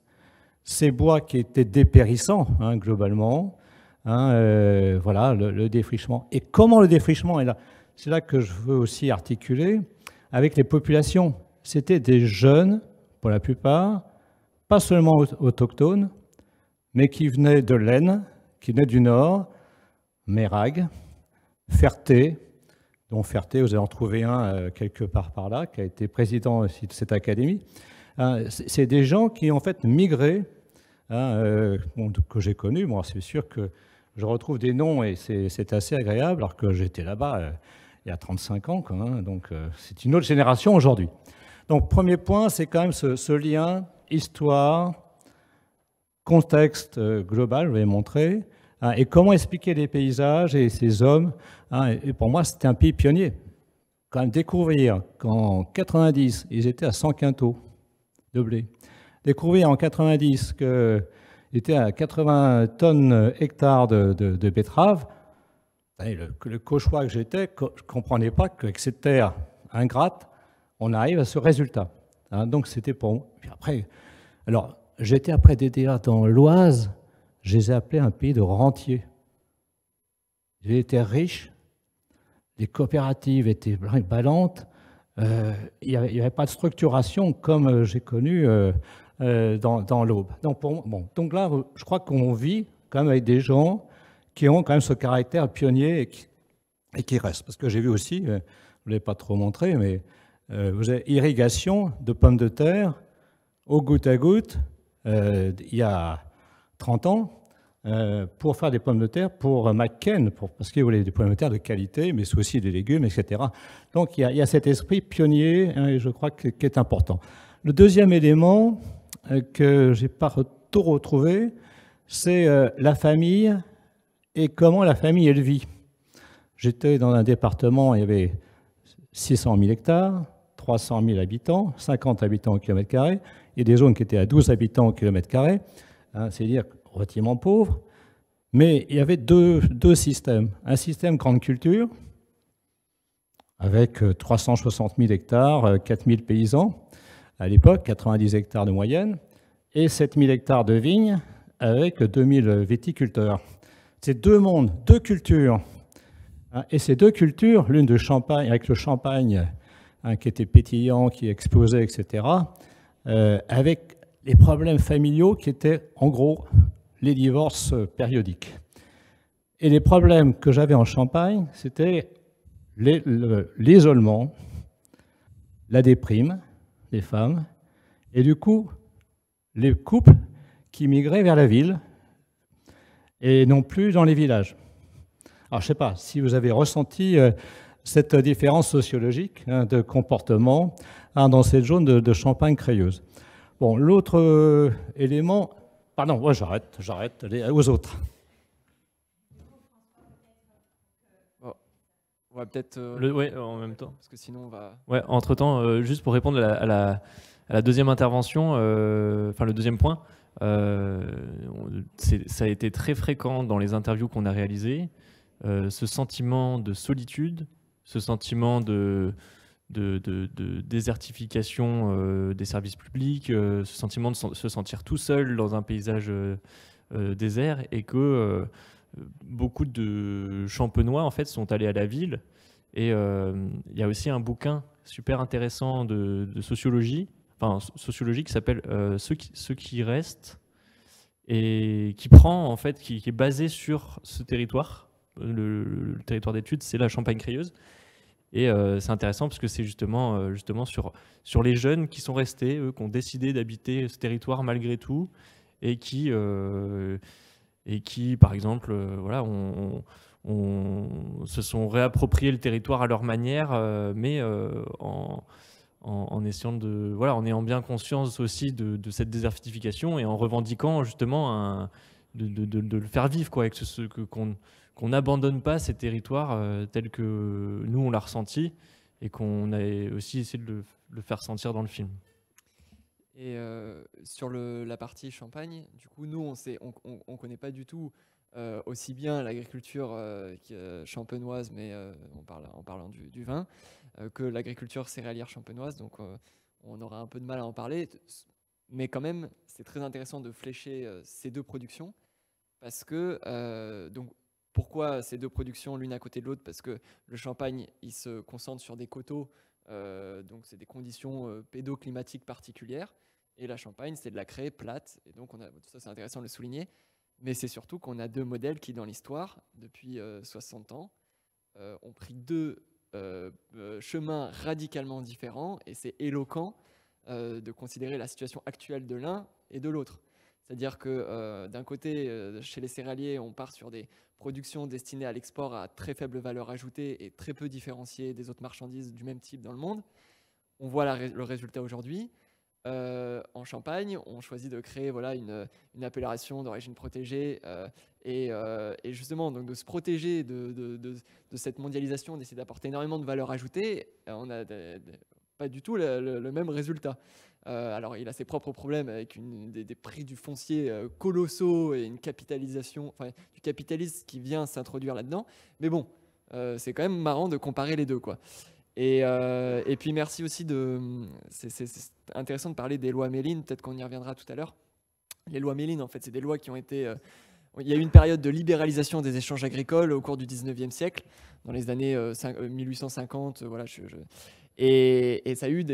ces bois qui étaient dépérissants, hein, globalement, hein, voilà, le défrichement. Et comment le défrichement est là? C'est là que je veux aussi articuler avec les populations. C'était des jeunes, pour la plupart, pas seulement autochtones, mais qui venaient de l'Aisne, qui venaient du Nord, Mérag, Ferté, dont Ferté, vous allez en trouver un quelque part par là, qui a été président aussi de cette académie. C'est des gens qui, en fait, migraient, que j'ai connus. Moi, c'est sûr que je retrouve des noms et c'est assez agréable, alors que j'étais là-bas il y a 35 ans, quand même, donc c'est une autre génération aujourd'hui. Donc, premier point, c'est quand même ce lien, histoire, contexte global, je vais montrer, hein, et comment expliquer les paysages et ces hommes. Hein, et pour moi, c'était un pays pionnier. Quand même découvrir qu'en 90, ils étaient à 100 quintaux de blé. Découvrir en 90 qu'ils étaient à 80 tonnes hectares de betteraves. Le cauchois que j'étais, je ne comprenais pas qu'avec cette terre ingrate, on arrive à ce résultat. Hein, donc c'était pour moi. Puis après, alors, j'étais après DDA dans l'Oise, je les ai appelés un pays de rentiers. Ils étaient riches, les coopératives étaient ballantes, il n'y avait pas de structuration comme j'ai connu dans l'Aube. Donc là, je crois qu'on vit quand même avec des gens qui ont quand même ce caractère pionnier et qui restent. Parce que j'ai vu aussi, je ne l'ai pas trop montré, mais vous avez irrigation de pommes de terre au goutte à goutte, il y a 30 ans, pour faire des pommes de terre pour McCain, parce qu'il voulait des pommes de terre de qualité, mais aussi des légumes, etc. Donc il y a cet esprit pionnier, hein, et je crois qui est important. Le deuxième élément que je n'ai pas tout retrouvé, c'est la famille et comment la famille elle vit. J'étais dans un département, il y avait 600 000 hectares, 300 000 habitants, 50 habitants au kilomètre carré, et des zones qui étaient à 12 habitants au kilomètre carré, hein, c'est-à-dire relativement pauvres. Mais il y avait deux systèmes. Un système grande culture, avec 360 000 hectares, 4 000 paysans, à l'époque, 90 hectares de moyenne, et 7 000 hectares de vignes, avec 2 000 viticulteurs. C'est deux mondes, deux cultures. Et ces deux cultures, l'une de Champagne, avec le champagne qui était pétillant, qui explosait, etc., avec les problèmes familiaux qui étaient, en gros, les divorces périodiques. Et les problèmes que j'avais en Champagne, c'était l'isolement, la déprime des femmes, et du coup, les couples qui migraient vers la ville et non plus dans les villages. Alors, je ne sais pas si vous avez ressenti cette différence sociologique, hein, de comportement, hein, dans cette zone de Champagne-Crayeuse. Bon, l'autre élément... Pardon, ouais, j'arrête, aux autres. On va peut-être... Ouais, en même temps. Parce que sinon, on va... Ouais, entre-temps, juste pour répondre à la deuxième intervention, enfin le deuxième point, ça a été très fréquent dans les interviews qu'on a réalisées, ce sentiment de solitude, ce sentiment de désertification des services publics, ce sentiment de se sentir tout seul dans un paysage désert, et que beaucoup de Champenois en fait sont allés à la ville. Et il y a aussi un bouquin super intéressant de sociologie, qui s'appelle Ceux qui restent, et qui prend en fait, qui est basé sur ce territoire. Le territoire d'études, c'est la Champagne-Crayeuse. Et c'est intéressant parce que c'est justement sur les jeunes qui sont restés, eux, qui ont décidé d'habiter ce territoire malgré tout, et qui par exemple, voilà, se sont réappropriés le territoire à leur manière, mais en essayant en ayant bien conscience aussi de cette désertification, et en revendiquant justement de le faire vivre, quoi, avec qu'on n'abandonne pas ces territoires tels que nous on l'a ressenti, et qu'on a aussi essayé de le faire sentir dans le film. Et sur la partie Champagne, du coup, nous, on connaît pas du tout aussi bien l'agriculture champenoise, mais en parlant du vin, que l'agriculture céréalière champenoise. Donc, on aura un peu de mal à en parler. Mais quand même, c'est très intéressant de flécher ces deux productions. Parce que, donc, pourquoi ces deux productions l'une à côté de l'autre? Parce que le Champagne, il se concentre sur des coteaux, donc c'est des conditions pédoclimatiques particulières. Et la Champagne, c'est de la craie plate. Et donc, ça, c'est intéressant de le souligner. Mais c'est surtout qu'on a deux modèles qui, dans l'histoire, depuis 60 ans, ont pris deux chemins radicalement différents. Et c'est éloquent de considérer la situation actuelle de l'un et de l'autre. C'est-à-dire que d'un côté, chez les céréaliers, on part sur des productions destinées à l'export à très faible valeur ajoutée et très peu différenciées des autres marchandises du même type dans le monde. On voit le résultat aujourd'hui. En Champagne, on choisit de créer une appellation d'origine protégée et justement donc de se protéger de cette mondialisation, d'essayer d'apporter énormément de valeur ajoutée. On n'a pas du tout le même résultat. Alors il a ses propres problèmes avec des prix du foncier colossaux et une capitalisation, du capitalisme qui vient s'introduire là-dedans. Mais bon, c'est quand même marrant de comparer les deux, quoi. Et puis merci aussi c'est intéressant de parler des lois Méline, peut-être qu'on y reviendra tout à l'heure. Les lois Méline, en fait, c'est des lois qui ont été... il y a eu une période de libéralisation des échanges agricoles au cours du 19e siècle, dans les années 1850, voilà, et ça a eu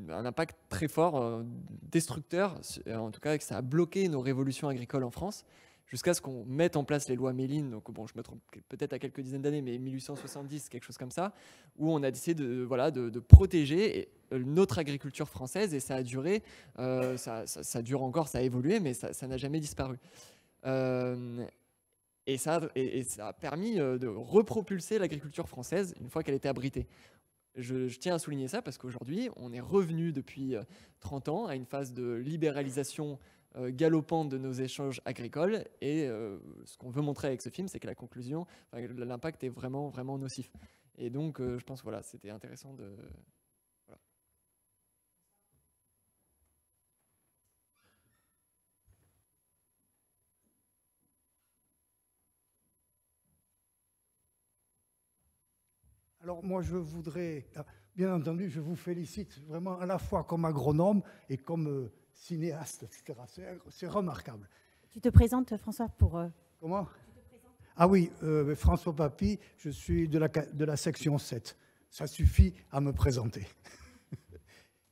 un impact très fort, destructeur, en tout cas, que ça a bloqué nos révolutions agricoles en France. jusqu'à ce qu'on mette en place les lois Méline, donc bon, je me trompe peut-être à quelques dizaines d'années, mais 1870, quelque chose comme ça, où on a décidé de protéger notre agriculture française, et ça a duré, ça dure encore, ça a évolué, mais ça n'a jamais disparu. Et ça a permis de repropulser l'agriculture française une fois qu'elle était abritée. Je tiens à souligner ça parce qu'aujourd'hui, on est revenu depuis 30 ans à une phase de libéralisation galopante de nos échanges agricoles. Et ce qu'on veut montrer avec ce film, c'est que la conclusion, l'impact est vraiment, vraiment nocif. Et donc, je pense que voilà, c'était intéressant de... Voilà. Alors moi, je voudrais, bien entendu, je vous félicite vraiment à la fois comme agronome et comme cinéaste, etc. C'est remarquable. Tu te présentes, François, pour... Comment ? Ah oui, François Papy, je suis de la section 7. Ça suffit à me présenter.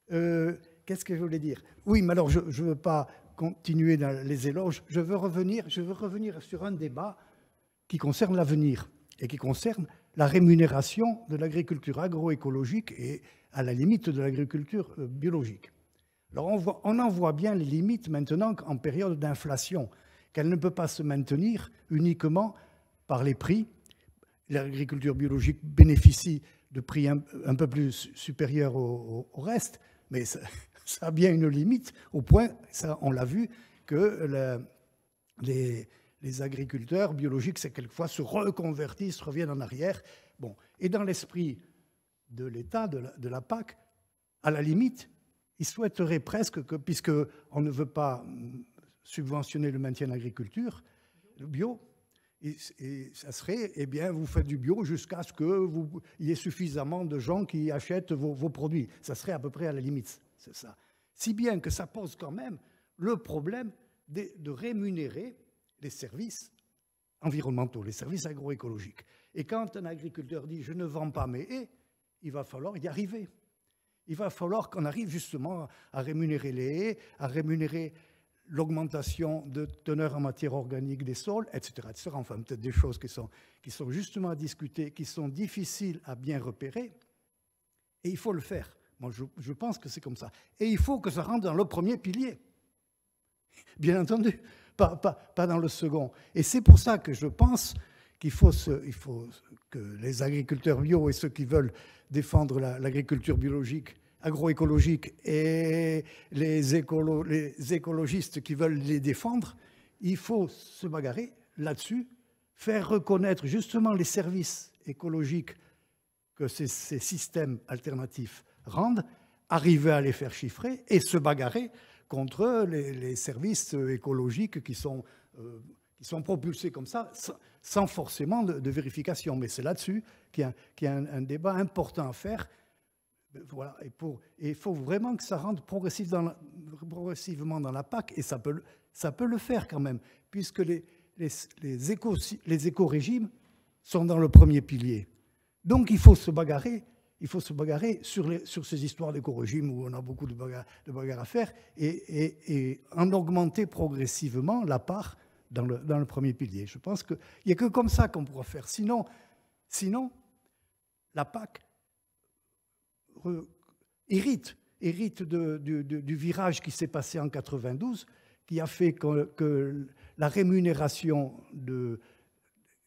Qu'est-ce que je voulais dire ? Oui, mais alors je ne veux pas continuer dans les éloges. Je veux revenir sur un débat qui concerne l'avenir et qui concerne la rémunération de l'agriculture agroécologique et à la limite de l'agriculture biologique. Alors on en voit bien les limites maintenant en période d'inflation, qu'elle ne peut pas se maintenir uniquement par les prix. L'agriculture biologique bénéficie de prix un peu plus supérieurs au reste, mais ça a bien une limite, au point, ça, on l'a vu, que les agriculteurs biologiques, c'est quelquefois se reconvertissent, reviennent en arrière. Bon. Et dans l'esprit de l'État, de la PAC, à la limite, ils souhaiteraient presque que, puisqu'on ne veut pas subventionner le maintien de l'agriculture, le bio, et ça serait, eh bien, vous faites du bio jusqu'à ce qu'il y ait suffisamment de gens qui achètent vos produits. Ça serait à peu près à la limite, c'est ça. Si bien que ça pose quand même le problème de rémunérer les services environnementaux, les services agroécologiques. Et quand un agriculteur dit « je ne vends pas mes haies », il va falloir y arriver. Il va falloir qu'on arrive justement à rémunérer les haies, à rémunérer l'augmentation de teneur en matière organique des sols, etc. etc. Enfin, peut-être des choses qui sont justement à discuter, qui sont difficiles à bien repérer. Et il faut le faire. Moi, je pense que c'est comme ça. Et il faut que ça rentre dans le premier pilier. Bien entendu. Pas dans le second. Et c'est pour ça que je pense qu'il faut que les agriculteurs bio et ceux qui veulent défendre l'agriculture biologique, agroécologique, et les écologistes qui veulent les défendre, il faut se bagarrer là-dessus, faire reconnaître justement les services écologiques que ces systèmes alternatifs rendent, arriver à les faire chiffrer et se bagarrer contre les services écologiques qui sont propulsés comme ça, sans forcément de vérification. Mais c'est là-dessus qu'il y a un débat important à faire. Voilà. Et il faut vraiment que ça rentre progressivement dans la PAC, et ça peut le faire quand même, puisque les éco-régimes sont dans le premier pilier. Donc il faut se bagarrer. Il faut se bagarrer sur ces histoires d'éco-régime où on a beaucoup de bagarres à faire et en augmenter progressivement la part dans le premier pilier. Je pense qu'il n'y a que comme ça qu'on pourra faire. Sinon, la PAC hérite du virage qui s'est passé en 92, qui a fait que la rémunération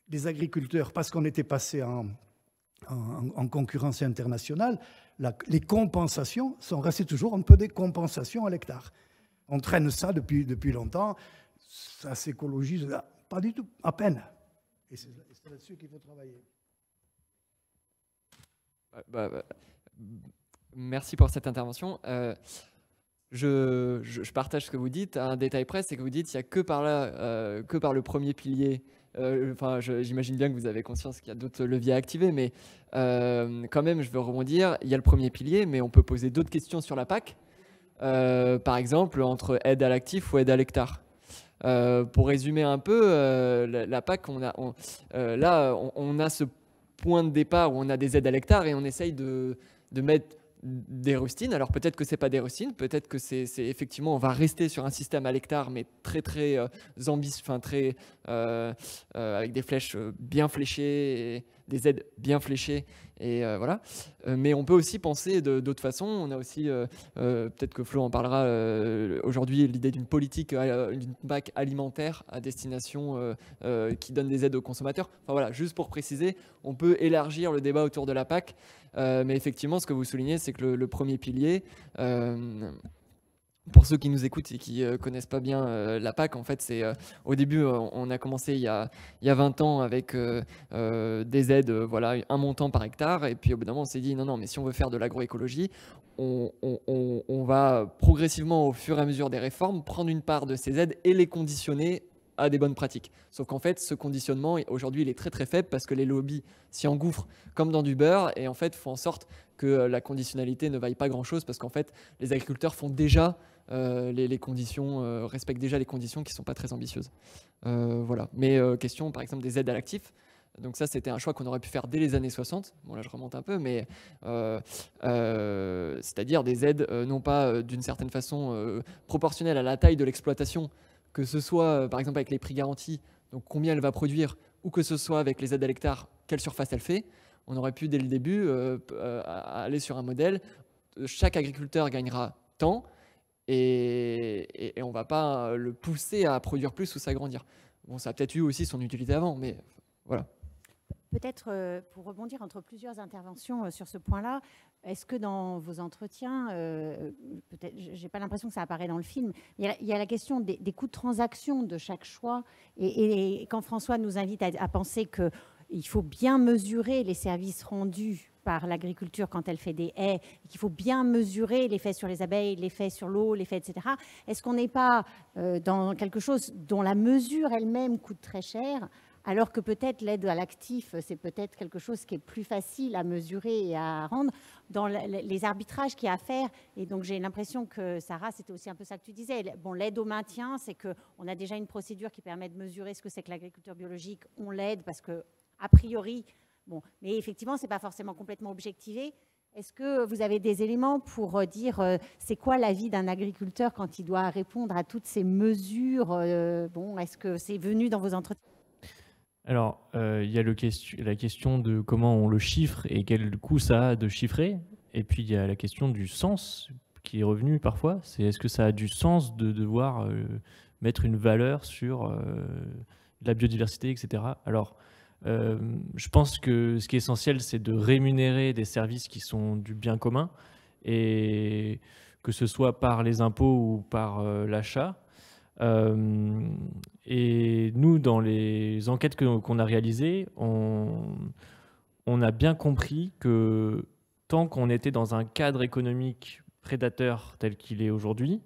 des agriculteurs, parce qu'on était passé en concurrence internationale, les compensations sont restées toujours un peu des compensations à l'hectare. On traîne ça depuis longtemps, ça s'écologise, pas du tout, à peine. Et c'est là-dessus qu'il faut travailler. Merci pour cette intervention. Je partage ce que vous dites. Un détail près, c'est que vous dites qu'il n'y a que par le premier pilier. J'imagine bien que vous avez conscience qu'il y a d'autres leviers à activer, mais quand même, je veux rebondir. Il y a le premier pilier, mais on peut poser d'autres questions sur la PAC. Par exemple, entre aide à l'actif ou aide à l'hectare. Pour résumer un peu, la PAC, on a ce point de départ où on a des aides à l'hectare et on essaye de mettre des rustines. Alors peut-être que c'est pas des rustines, peut-être que c'est effectivement on va rester sur un système à l'hectare, mais très ambitieux, enfin avec des flèches bien fléchées, et des aides bien fléchées, et voilà. Mais on peut aussi penser d'autres façons. On a aussi, peut-être que Flo en parlera aujourd'hui, l'idée d'une politique, d'une PAC alimentaire à destination qui donne des aides aux consommateurs. Enfin voilà, juste pour préciser, on peut élargir le débat autour de la PAC. Mais effectivement, ce que vous soulignez, c'est que le premier pilier, pour ceux qui nous écoutent et qui connaissent pas bien la PAC, en fait, c'est au début, on a commencé il y a 20 ans avec des aides, voilà, un montant par hectare, et puis au bout d'un moment, on s'est dit non, mais si on veut faire de l'agroécologie, on va progressivement, au fur et à mesure des réformes, prendre une part de ces aides et les conditionner à des bonnes pratiques. Sauf qu'en fait, ce conditionnement, aujourd'hui, il est très faible parce que les lobbies s'y engouffrent comme dans du beurre, et en fait, font en sorte que la conditionnalité ne vaille pas grand-chose, parce qu'en fait, les agriculteurs font déjà les conditions, respectent déjà les conditions qui ne sont pas très ambitieuses. Voilà. Mais question, par exemple, des aides à l'actif. Donc ça, c'était un choix qu'on aurait pu faire dès les années 60. Bon, là, je remonte un peu, mais c'est-à-dire des aides, non pas d'une certaine façon proportionnelles à la taille de l'exploitation, que ce soit par exemple avec les prix garantis, donc combien elle va produire, ou que ce soit avec les aides à l'hectare, quelle surface elle fait. On aurait pu dès le début aller sur un modèle, chaque agriculteur gagnera tant, et on ne va pas le pousser à produire plus ou s'agrandir. Bon, ça a peut-être eu aussi son utilité avant, mais voilà. Peut-être pour rebondir entre plusieurs interventions sur ce point-là, est-ce que dans vos entretiens, peut-être, j'ai pas l'impression que ça apparaît dans le film, il y a la question des coûts de transaction de chaque choix, et quand François nous invite à penser qu'il faut bien mesurer les services rendus par l'agriculture quand elle fait des haies, et qu'il faut bien mesurer l'effet sur les abeilles, l'effet sur l'eau, l'effet, etc. Est-ce qu'on n'est pas dans quelque chose dont la mesure elle-même coûte très cher, alors que peut-être l'aide à l'actif, c'est peut-être quelque chose qui est plus facile à mesurer et à rendre dans les arbitrages qu'il y a à faire. Et donc j'ai l'impression que, Sarah, c'était aussi un peu ça que tu disais. Bon, l'aide au maintien, c'est qu'on a déjà une procédure qui permet de mesurer ce que c'est que l'agriculture biologique. On l'aide parce que, a priori, bon, mais effectivement, ce n'est pas forcément complètement objectivé. Est-ce que vous avez des éléments pour dire c'est quoi la vie d'un agriculteur quand il doit répondre à toutes ces mesures bon, est-ce que c'est venu dans vos entretiens? Alors, il y a la question de comment on le chiffre et quel coût ça a de chiffrer. Et puis, il y a la question du sens qui est revenu parfois. C'est est-ce que ça a du sens de devoir mettre une valeur sur la biodiversité, etc. Alors, je pense que ce qui est essentiel, c'est de rémunérer des services qui sont du bien commun, et que ce soit par les impôts ou par l'achat. Et nous, dans les enquêtes qu'on a réalisées, on a bien compris que tant qu'on était dans un cadre économique prédateur tel qu'il est aujourd'hui,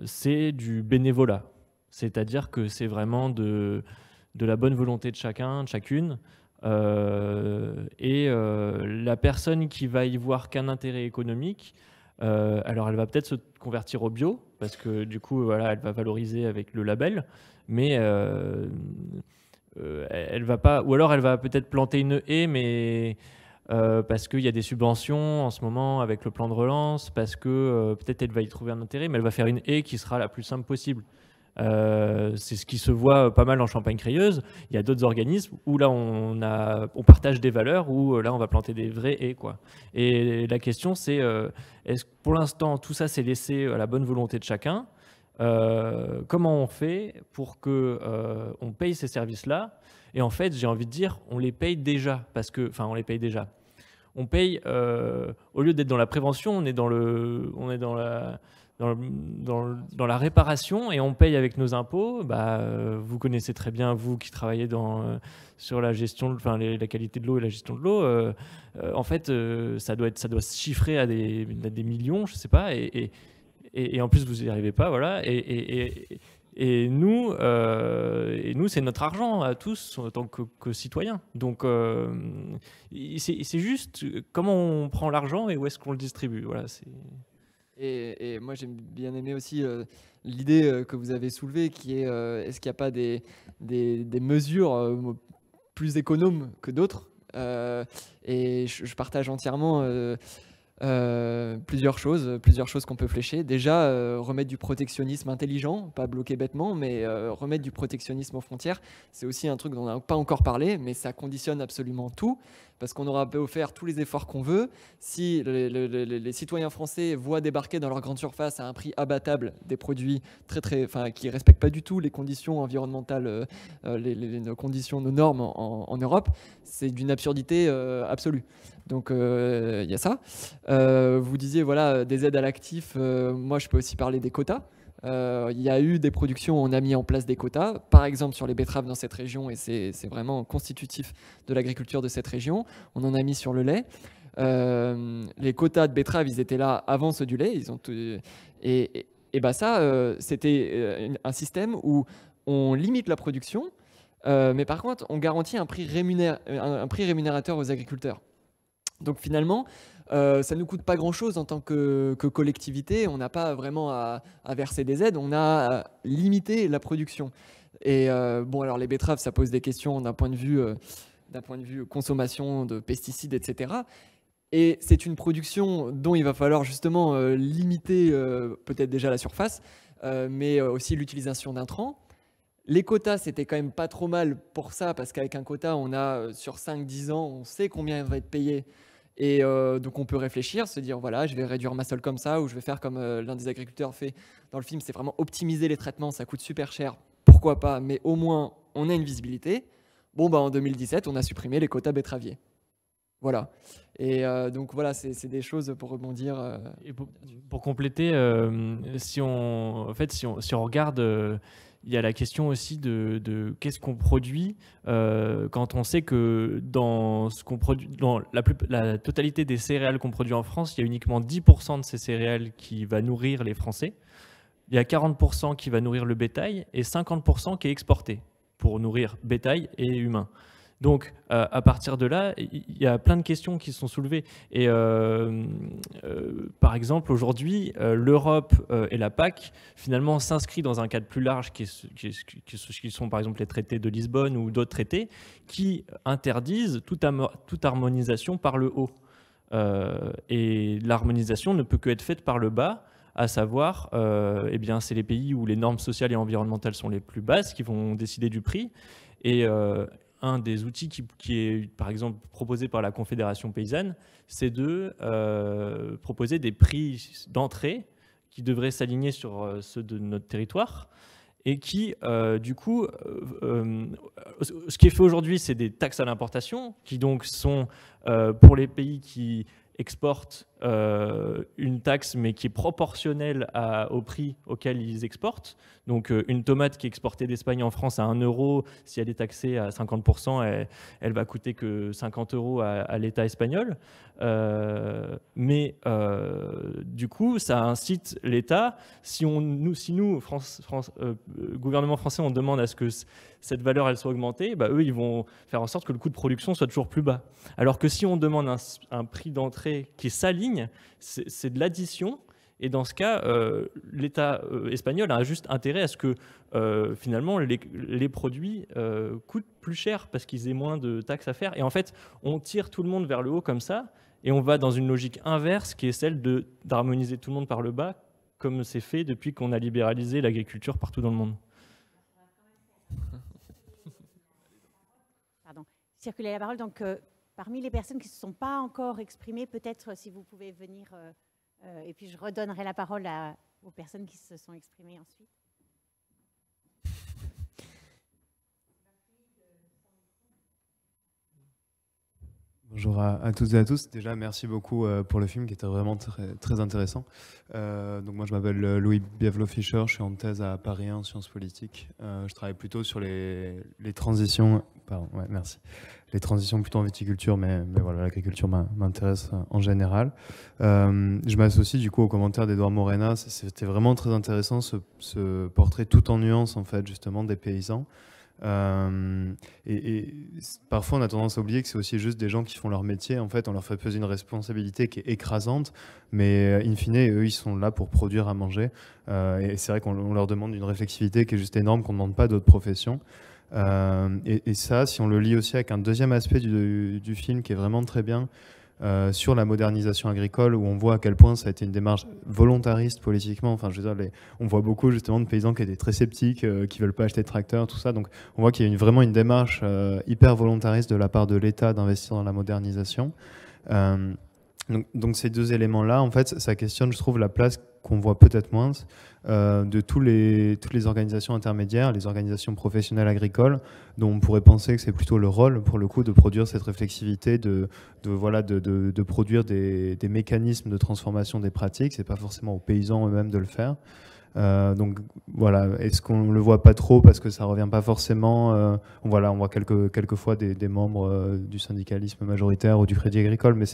c'est du bénévolat. C'est-à-dire que c'est vraiment de la bonne volonté de chacun, de chacune. Et la personne qui va y voir qu'un intérêt économique, alors elle va peut-être se convertir au bio, parce que du coup, voilà, elle va valoriser avec le label, mais elle va pas, ou alors elle va peut-être planter une haie, mais parce qu'il y a des subventions en ce moment avec le plan de relance, parce que peut-être elle va y trouver un intérêt, mais elle va faire une haie qui sera la plus simple possible. C'est ce qui se voit pas mal en Champagne-Crayeuse. Il y a d'autres organismes où là on partage des valeurs, où là on va planter des vrais haies, quoi. Et la question c'est est-ce que pour l'instant tout ça c'est laissé à la bonne volonté de chacun, comment on fait pour que on paye ces services-là? Et en fait, j'ai envie de dire, on les paye déjà, parce que, enfin, on les paye déjà. On paye, au lieu d'être dans la prévention, on est dans la réparation, et on paye avec nos impôts. Vous connaissez très bien, vous qui travaillez sur la gestion, enfin la qualité de l'eau et la gestion de l'eau. En fait, ça doit se chiffrer à des millions, je sais pas, et en plus vous n'y arrivez pas, voilà. Et nous, c'est notre argent à tous en tant que citoyens. Donc, c'est juste comment on prend l'argent et où est-ce qu'on le distribue. Voilà, c'est... Et moi, j'ai bien aimé aussi l'idée que vous avez soulevée, qui est est-ce qu'il n'y a pas des mesures plus économes que d'autres? Et je partage entièrement Plusieurs choses qu'on peut flécher. Déjà, remettre du protectionnisme intelligent, pas bloquer bêtement, mais remettre du protectionnisme aux frontières, c'est aussi un truc dont on n'a pas encore parlé, mais ça conditionne absolument tout, parce qu'on aura beau faire tous les efforts qu'on veut, si les citoyens français voient débarquer dans leur grande surface à un prix abattable des produits qui ne respectent pas du tout les conditions environnementales, nos conditions, nos normes en Europe, c'est d'une absurdité absolue. Donc il y a ça. Vous disiez voilà, des aides à l'actif, moi je peux aussi parler des quotas. Il y a eu des productions où on a mis en place des quotas, par exemple sur les betteraves dans cette région, et c'est vraiment constitutif de l'agriculture de cette région. On en a mis sur le lait. Les quotas de betteraves, ils étaient là avant ceux du lait. C'était un système où on limite la production, mais par contre, on garantit un prix rémunérateur aux agriculteurs. Donc finalement, ça ne nous coûte pas grand-chose en tant que collectivité. On n'a pas vraiment à verser des aides, on a à limiter la production. Et alors les betteraves, ça pose des questions d'un point de vue consommation de pesticides, etc. Et c'est une production dont il va falloir justement limiter peut-être déjà la surface, mais aussi l'utilisation d'intrants. Les quotas, c'était quand même pas trop mal pour ça, parce qu'avec un quota, on a sur 5-10 ans, on sait combien il va être payé. Et donc on peut réfléchir, se dire voilà, je vais réduire ma sol comme ça, ou je vais faire comme l'un des agriculteurs fait dans le film, c'est vraiment optimiser les traitements, ça coûte super cher, pourquoi pas, mais au moins on a une visibilité. En 2017, on a supprimé les quotas betteraviers. Voilà. Et donc voilà, c'est des choses pour rebondir. Et pour compléter, si on regarde, il y a la question aussi de qu'est-ce qu'on produit quand on sait que dans ce qu'on produit, dans la totalité des céréales qu'on produit en France, il y a uniquement 10% de ces céréales qui va nourrir les Français. Il y a 40% qui va nourrir le bétail et 50% qui est exporté pour nourrir bétail et humains. Donc, à partir de là, il y a plein de questions qui sont soulevées. Et par exemple, aujourd'hui, l'Europe et la PAC, finalement, s'inscrivent dans un cadre plus large qui sont, par exemple, les traités de Lisbonne ou d'autres traités qui interdisent toute harmonisation par le haut. Et l'harmonisation ne peut qu'être faite par le bas, à savoir, c'est les pays où les normes sociales et environnementales sont les plus basses qui vont décider du prix. Et un des outils qui est, par exemple, proposé par la Confédération paysanne, c'est de proposer des prix d'entrée qui devraient s'aligner sur ceux de notre territoire et qui, du coup, ce qui est fait aujourd'hui, c'est des taxes à l'importation qui donc sont pour les pays qui exportent une taxe mais qui est proportionnelle au prix auquel ils exportent. Donc une tomate qui est exportée d'Espagne en France à 1 €, si elle est taxée à 50%, elle va coûter que 50 € à l'État espagnol. Du coup, ça incite l'État, si nous, gouvernement français, on demande à ce que cette valeur elle soit augmentée, eux, ils vont faire en sorte que le coût de production soit toujours plus bas. Alors que si on demande un prix d'entrée qui s'aligne, c'est de l'addition. Et dans ce cas, l'État espagnol a juste intérêt à ce que finalement les produits coûtent plus cher parce qu'ils aient moins de taxes à faire. Et en fait, on tire tout le monde vers le haut comme ça, et on va dans une logique inverse qui est celle d'harmoniser tout le monde par le bas, comme c'est fait depuis qu'on a libéralisé l'agriculture partout dans le monde. Pardon. Circuler la parole. Donc, parmi les personnes qui ne se sont pas encore exprimées, peut-être si vous pouvez venir... et puis je redonnerai la parole aux personnes qui se sont exprimées ensuite. Bonjour à toutes et à tous. Déjà, merci beaucoup pour le film qui était vraiment très intéressant. Donc moi, je m'appelle Louis Biavlo-Fischer, je suis en thèse à Paris 1 en sciences politiques. Je travaille plutôt sur les transitions... Pardon, ouais, merci. Les transitions plutôt en viticulture, mais voilà, l'agriculture m'intéresse en général. Je m'associe du coup aux commentaires d'Edouard Morena. C'était vraiment très intéressant ce portrait tout en nuances, en fait, justement, des paysans. Et parfois on a tendance à oublier que c'est aussi juste des gens qui font leur métier. En fait, on leur fait peser une responsabilité qui est écrasante, mais in fine, eux, ils sont là pour produire à manger. Et c'est vrai qu'on leur demande une réflexivité qui est juste énorme, qu'on ne demande pas à d'autres professions. Et ça, si on le lit aussi avec un deuxième aspect du film qui est vraiment très bien, sur la modernisation agricole, où on voit à quel point ça a été une démarche volontariste politiquement. Enfin, je veux dire, on voit beaucoup justement de paysans qui étaient très sceptiques, qui veulent pas acheter de tracteurs, tout ça. Donc, on voit qu'il y a vraiment une démarche hyper volontariste de la part de l'État d'investir dans la modernisation. Donc ces deux éléments-là, en fait, ça questionne, je trouve, la place qu'on voit peut-être moins de toutes les organisations intermédiaires, les organisations professionnelles agricoles, dont on pourrait penser que c'est plutôt le rôle, pour le coup, de produire cette réflexivité, de produire des mécanismes de transformation des pratiques. C'est pas forcément aux paysans eux-mêmes de le faire. Donc voilà, est-ce qu'on le voit pas trop parce que ça revient pas forcément on voit quelquefois des membres du syndicalisme majoritaire ou du Crédit Agricole, mais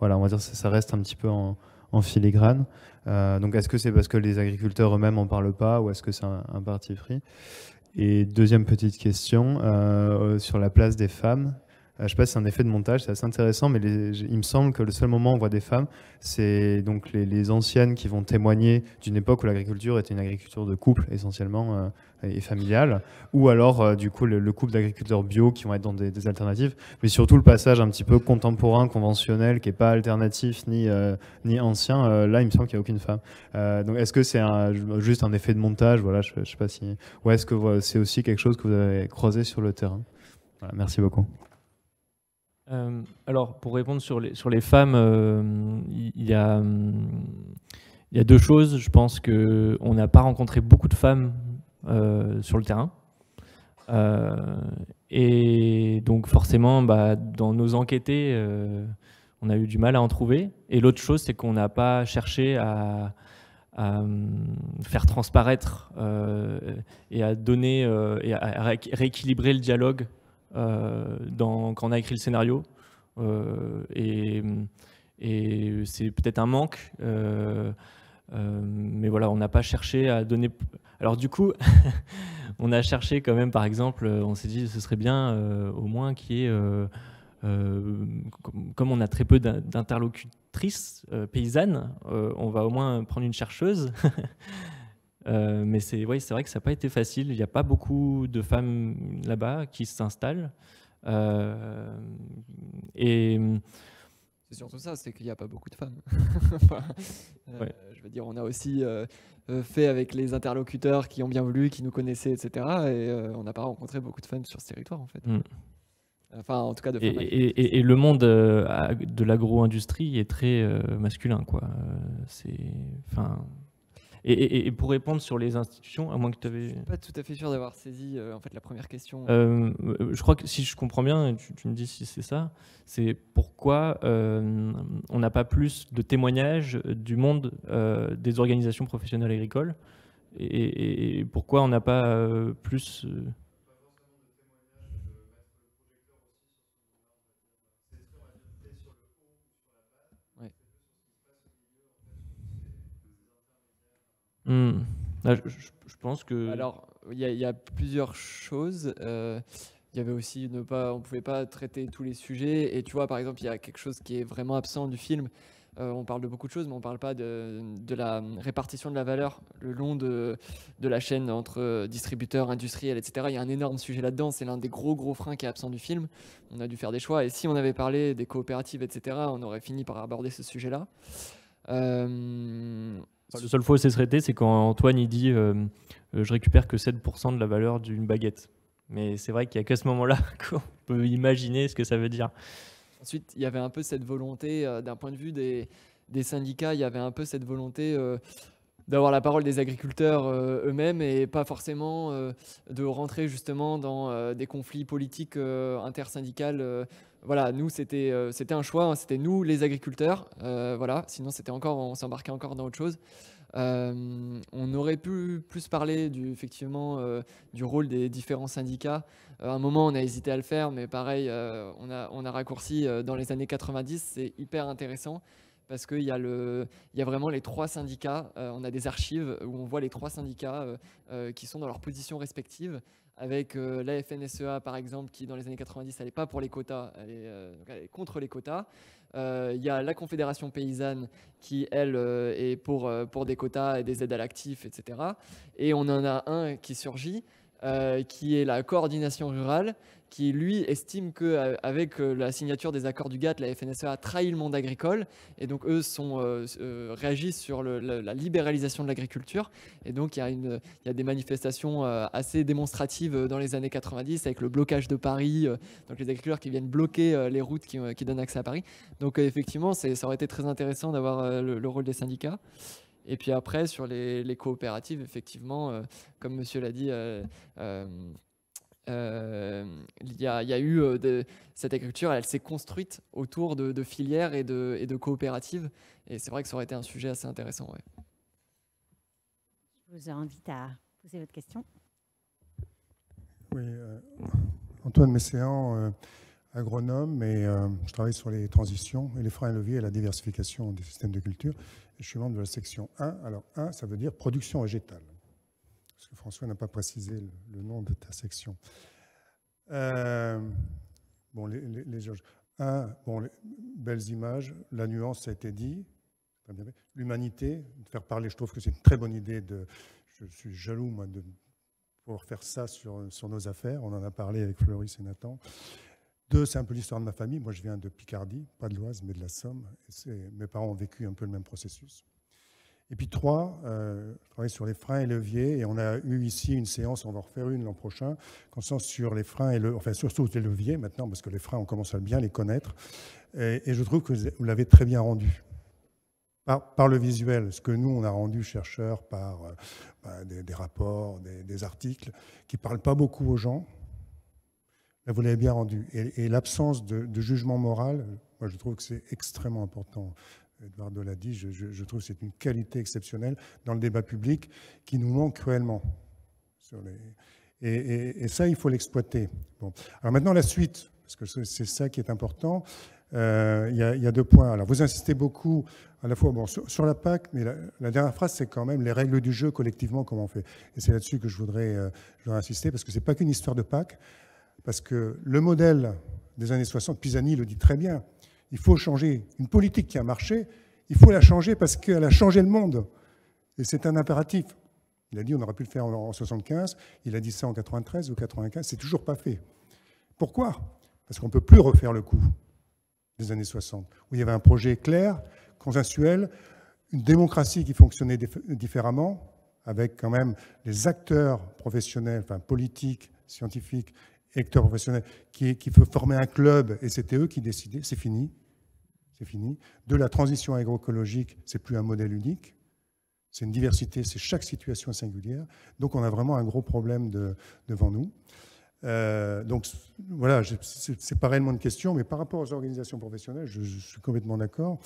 on va dire ça reste un petit peu en filigrane. Donc est-ce que c'est parce que les agriculteurs eux-mêmes en parlent pas, ou est-ce que c'est un parti pris? Et deuxième petite question sur la place des femmes. Je ne sais pas si c'est un effet de montage, c'est assez intéressant, mais il me semble que le seul moment où on voit des femmes, c'est donc les anciennes qui vont témoigner d'une époque où l'agriculture était une agriculture de couple essentiellement et familiale, ou alors du coup le couple d'agriculteurs bio qui vont être dans des alternatives, mais surtout le passage un petit peu contemporain, conventionnel, qui n'est pas alternatif ni ancien. Là, il me semble qu'il n'y a aucune femme. Donc est-ce que c'est juste un effet de montage, voilà, je sais pas si, ou est-ce que c'est aussi quelque chose que vous avez croisé sur le terrain? Voilà, merci beaucoup. Alors, pour répondre sur les femmes, il y a deux choses. Je pense qu'on n'a pas rencontré beaucoup de femmes sur le terrain. Et donc, forcément, dans nos enquêtés, on a eu du mal à en trouver. Et l'autre chose, c'est qu'on n'a pas cherché à faire transparaître et à donner et à rééquilibrer le dialogue quand on a écrit le scénario, et c'est peut-être un manque, mais voilà, on n'a pas cherché à donner. Alors du coup, on a cherché quand même, par exemple, on s'est dit ce serait bien au moins qu'il y ait, comme on a très peu d'interlocutrices paysannes, on va au moins prendre une chercheuse. Mais c'est vrai que ça n'a pas été facile. Il n'y a pas beaucoup de femmes là-bas qui s'installent. Et c'est surtout ça, c'est qu'il n'y a pas beaucoup de femmes. Ouais. Je veux dire, on a aussi fait avec les interlocuteurs qui ont bien voulu, qui nous connaissaient, etc. Et on n'a pas rencontré beaucoup de femmes sur ce territoire, en fait. Enfin, en tout cas, de femmes. Et le monde de l'agro-industrie est très masculin, quoi. Et pour répondre sur les institutions, à moins que tu avais... Je suis pas tout à fait sûr d'avoir saisi en fait la première question. Je crois que si je comprends bien, tu me dis si c'est ça, c'est pourquoi on n'a pas plus de témoignages du monde des organisations professionnelles agricoles, et pourquoi on n'a pas plus... Je pense que... Alors, il y a plusieurs choses. Il y avait aussi on pouvait pas traiter tous les sujets. Et tu vois, par exemple, il y a quelque chose qui est vraiment absent du film. On parle de beaucoup de choses, mais on parle pas de la répartition de la valeur le long de la chaîne entre distributeurs, industriels, etc. Il y a un énorme sujet là-dedans. C'est l'un des gros freins qui est absent du film. On a dû faire des choix. Et si on avait parlé des coopératives, etc., on aurait fini par aborder ce sujet-là. Le seul fois où c'est traité, c'est quand Antoine il dit je récupère que 7% de la valeur d'une baguette. Mais c'est vrai qu'il n'y a qu'à ce moment-là qu'on peut imaginer ce que ça veut dire. Ensuite, il y avait un peu cette volonté, d'un point de vue des syndicats, il y avait un peu cette volonté d'avoir la parole des agriculteurs eux-mêmes, et pas forcément de rentrer justement dans des conflits politiques intersyndicales. Voilà, nous, c'était un choix, hein, c'était nous les agriculteurs, voilà, sinon on s'embarquait encore dans autre chose. On aurait pu plus parler effectivement du rôle des différents syndicats. À un moment, on a hésité à le faire, mais pareil, on a raccourci dans les années 90, c'est hyper intéressant. Parce qu'il y a vraiment les trois syndicats. On a des archives où on voit les trois syndicats qui sont dans leurs positions respectives, avec la FNSEA par exemple, qui dans les années 90 n'allait pas pour les quotas, elle est contre les quotas. Il y a la Confédération paysanne qui, elle, est pour des quotas et des aides à l'actif, etc. Et on en a un qui surgit, qui est la coordination rurale, qui lui estime qu'avec la signature des accords du GATT, la FNSEA a trahi le monde agricole, et donc eux réagissent sur la libéralisation de l'agriculture, et donc il y a des manifestations assez démonstratives dans les années 90 avec le blocage de Paris, donc les agriculteurs qui viennent bloquer les routes qui donnent accès à Paris. Donc effectivement, ça aurait été très intéressant d'avoir le rôle des syndicats. Et puis après, sur les coopératives, effectivement, comme monsieur l'a dit, il y a eu cette agriculture, elle s'est construite autour de filières et de coopératives. Et c'est vrai que ça aurait été un sujet assez intéressant. Ouais. Je vous invite à poser votre question. Oui, Antoine Messéan, agronome, et je travaille sur les transitions et les freins et leviers et la diversification des systèmes de culture. Et je suis membre de la section 1. Alors 1, ça veut dire production végétale. Parce que François n'a pas précisé le nom de ta section. Bon, les belles images, la nuance, ça a été dit. L'humanité, de faire parler, je trouve que c'est une très bonne idée. Je suis jaloux, moi, de pouvoir faire ça sur nos affaires. On en a parlé avec Floris et Nathan. 2, c'est un peu l'histoire de ma famille. Moi, je viens de Picardie, pas de l'Oise, mais de la Somme. Mes parents ont vécu un peu le même processus. Et puis 3, je travaille sur les freins et leviers, et on a eu ici une séance, on va en refaire une l'an prochain, conscience sur les freins enfin surtout les leviers maintenant, parce que les freins, on commence à bien les connaître, et je trouve que vous l'avez très bien rendu. Par le visuel, ce que nous, on a rendu chercheurs par des rapports, des articles, qui ne parlent pas beaucoup aux gens, là, vous l'avez bien rendu. Et l'absence de jugement moral, moi, je trouve que c'est extrêmement important. Eduardo l'a dit, je trouve que c'est une qualité exceptionnelle dans le débat public qui nous manque cruellement. Et ça, il faut l'exploiter. Bon. Alors maintenant, la suite, parce que c'est ça qui est important. Il y a 2 points. Alors, vous insistez beaucoup, à la fois sur la PAC, mais la dernière phrase, c'est quand même les règles du jeu collectivement, comment on fait. Et c'est là-dessus que je voudrais insister, parce que ce n'est pas qu'une histoire de PAC, parce que le modèle des années 60, Pisani le dit très bien, il faut changer une politique qui a marché, il faut la changer parce qu'elle a changé le monde. Et c'est un impératif. Il a dit on aurait pu le faire en 75, il a dit ça en 93 ou 95, c'est toujours pas fait. Pourquoi ? Parce qu'on ne peut plus refaire le coup des années 60, où il y avait un projet clair, consensuel, une démocratie qui fonctionnait différemment, avec quand même les acteurs professionnels, enfin politiques, scientifiques, acteurs professionnels, qui formaient un club, et c'était eux qui décidaient, c'est fini. C'est fini. De la transition agroécologique, c'est plus un modèle unique, c'est une diversité, c'est chaque situation singulière. Donc on a vraiment un gros problème devant nous. Donc voilà, c'est pas réellement une question, mais par rapport aux organisations professionnelles, je suis complètement d'accord.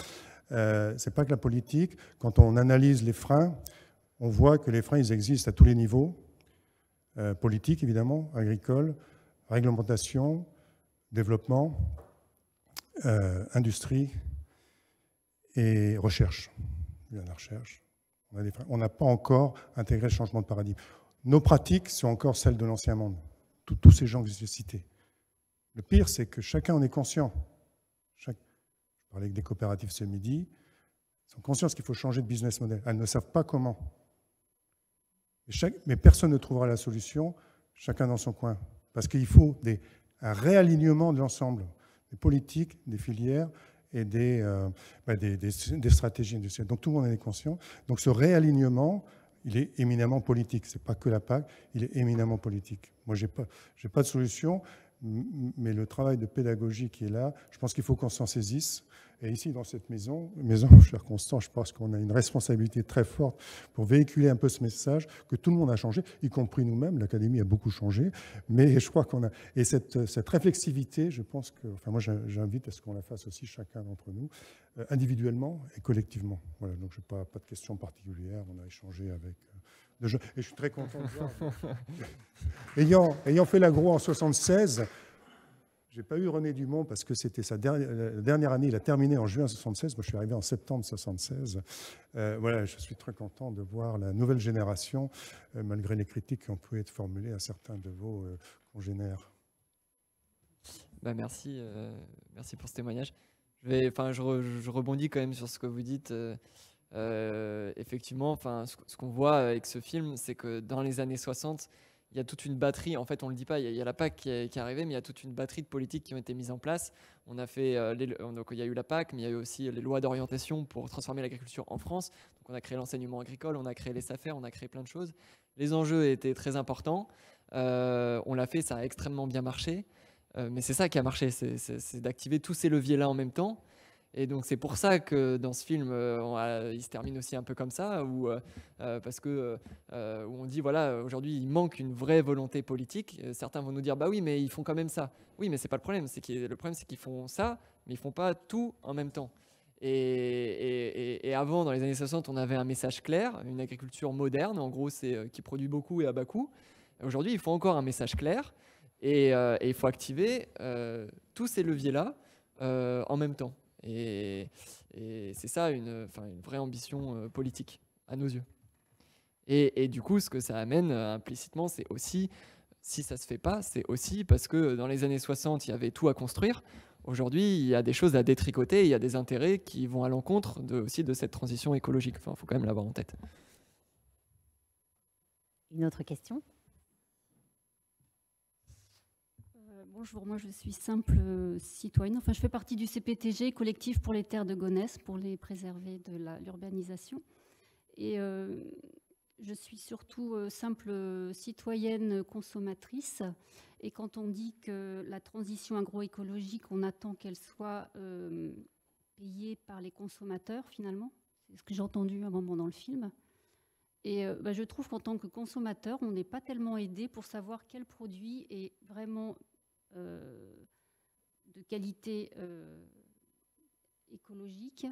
C'est pas que la politique. Quand on analyse les freins, on voit que les freins, ils existent à tous les niveaux. Politique, évidemment, agricole, réglementation, développement, industrie et recherche. Il y a la recherche. On n'a pas encore intégré le changement de paradigme. Nos pratiques sont encore celles de l'ancien monde. Tous ces gens que j'ai cités. Le pire, c'est que chacun en est conscient. Je parlais avec des coopératives ce midi. Ils sont conscients qu'il faut changer de business model. Elles ne savent pas comment. Mais personne ne trouvera la solution, chacun dans son coin. Parce qu'il faut un réalignement de l'ensemble, des politiques, des filières et des stratégies industrielles. Donc tout le monde en est conscient. Donc ce réalignement, il est éminemment politique. Ce n'est pas que la PAC, il est éminemment politique. Moi, je n'ai pas de solution, mais le travail de pédagogie qui est là, je pense qu'il faut qu'on s'en saisisse. Et ici, dans cette maison, cher Constant, je pense qu'on a une responsabilité très forte pour véhiculer un peu ce message que tout le monde a changé, y compris nous-mêmes. L'Académie a beaucoup changé, mais je crois qu'on a... Et cette réflexivité, je pense que... Enfin, moi, j'invite à ce qu'on la fasse aussi chacun d'entre nous, individuellement et collectivement. Voilà, donc je n'ai pas de questions particulières. On a échangé avec... Et je suis très content de voir. Ayant fait l'agro en 76... Je n'ai pas eu René Dumont parce que c'était sa dernière année. Il a terminé en juin 76. Moi, je suis arrivé en septembre 76. Voilà, je suis très content de voir la nouvelle génération, malgré les critiques qui ont pu être formulées à certains de vos congénères. Merci pour ce témoignage. Je rebondis quand même sur ce que vous dites. Effectivement, ce qu'on voit avec ce film, c'est que dans les années 60, il y a toute une batterie, en fait on ne le dit pas, il y a la PAC qui est arrivée, mais il y a toute une batterie de politiques qui ont été mises en place. On a fait, donc il y a eu la PAC, mais il y a eu aussi les lois d'orientation pour transformer l'agriculture en France. Donc on a créé l'enseignement agricole, on a créé les SAFER, on a créé plein de choses. Les enjeux étaient très importants, on l'a fait, ça a extrêmement bien marché, mais c'est ça qui a marché, c'est d'activer tous ces leviers-là en même temps. Et donc c'est pour ça que dans ce film, il se termine aussi un peu comme ça, parce que où on dit voilà, aujourd'hui il manque une vraie volonté politique. Certains vont nous dire bah oui, mais ils font quand même ça. Oui, mais c'est pas le problème. Le problème c'est qu'ils font ça, mais ils font pas tout en même temps. Et avant, dans les années 60, on avait un message clair, une agriculture moderne. En gros, c'est qui produit beaucoup et à bas coût. Aujourd'hui, il faut encore un message clair, et il faut activer tous ces leviers-là en même temps. Et c'est ça une vraie ambition politique à nos yeux. Et du coup, ce que ça amène implicitement, c'est aussi, si ça se fait pas, c'est aussi parce que dans les années 60, il y avait tout à construire. Aujourd'hui, il y a des choses à détricoter, il y a des intérêts qui vont à l'encontre aussi de cette transition écologique. Enfin, il faut quand même l'avoir en tête. Une autre question ? Bonjour, moi je suis simple citoyenne. Enfin, je fais partie du CPTG, Collectif pour les terres de Gonesse, pour les préserver de l'urbanisation. Et je suis surtout simple citoyenne consommatrice. Et quand on dit que la transition agroécologique, on attend qu'elle soit payée par les consommateurs, finalement, c'est ce que j'ai entendu à un moment dans le film. Et je trouve qu'en tant que consommateur, on n'est pas tellement aidé pour savoir quel produit est vraiment de qualité écologique,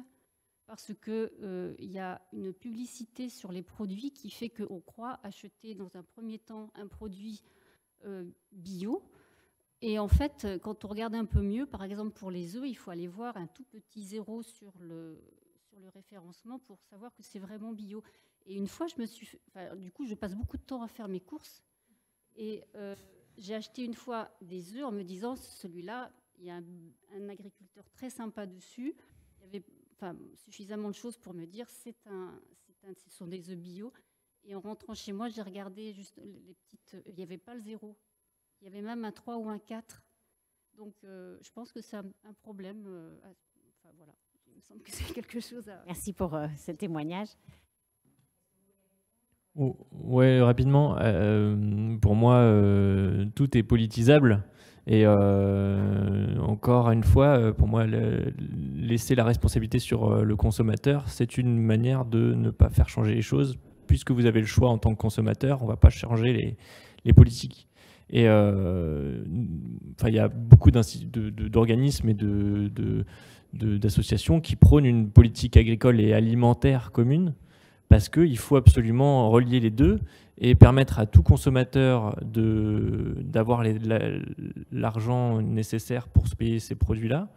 parce qu'il y a une publicité sur les produits qui fait qu'on croit acheter dans un premier temps un produit bio. Et en fait, quand on regarde un peu mieux, par exemple pour les œufs, il faut aller voir un tout petit 0 sur le référencement pour savoir que c'est vraiment bio. Et une fois, du coup, je passe beaucoup de temps à faire mes courses. Et j'ai acheté une fois des œufs en me disant, celui-là, il y a un agriculteur très sympa dessus. Il y avait suffisamment de choses pour me dire, ce sont des œufs bio. Et en rentrant chez moi, j'ai regardé juste les petites... Il n'y avait pas le 0. Il y avait même un 3 ou un 4. Donc, je pense que c'est un problème. Voilà. Il me semble que c'est quelque chose à... Merci pour ce témoignage. Ouais, rapidement. Pour moi, tout est politisable. Et encore une fois, pour moi, laisser la responsabilité sur le consommateur, c'est une manière de ne pas faire changer les choses. Puisque vous avez le choix en tant que consommateur, on ne va pas changer les politiques. Et il y a beaucoup d'organismes et d'associations qui prônent une politique agricole et alimentaire commune, parce qu'il faut absolument relier les deux et permettre à tout consommateur d'avoir l'argent nécessaire pour se payer ces produits-là,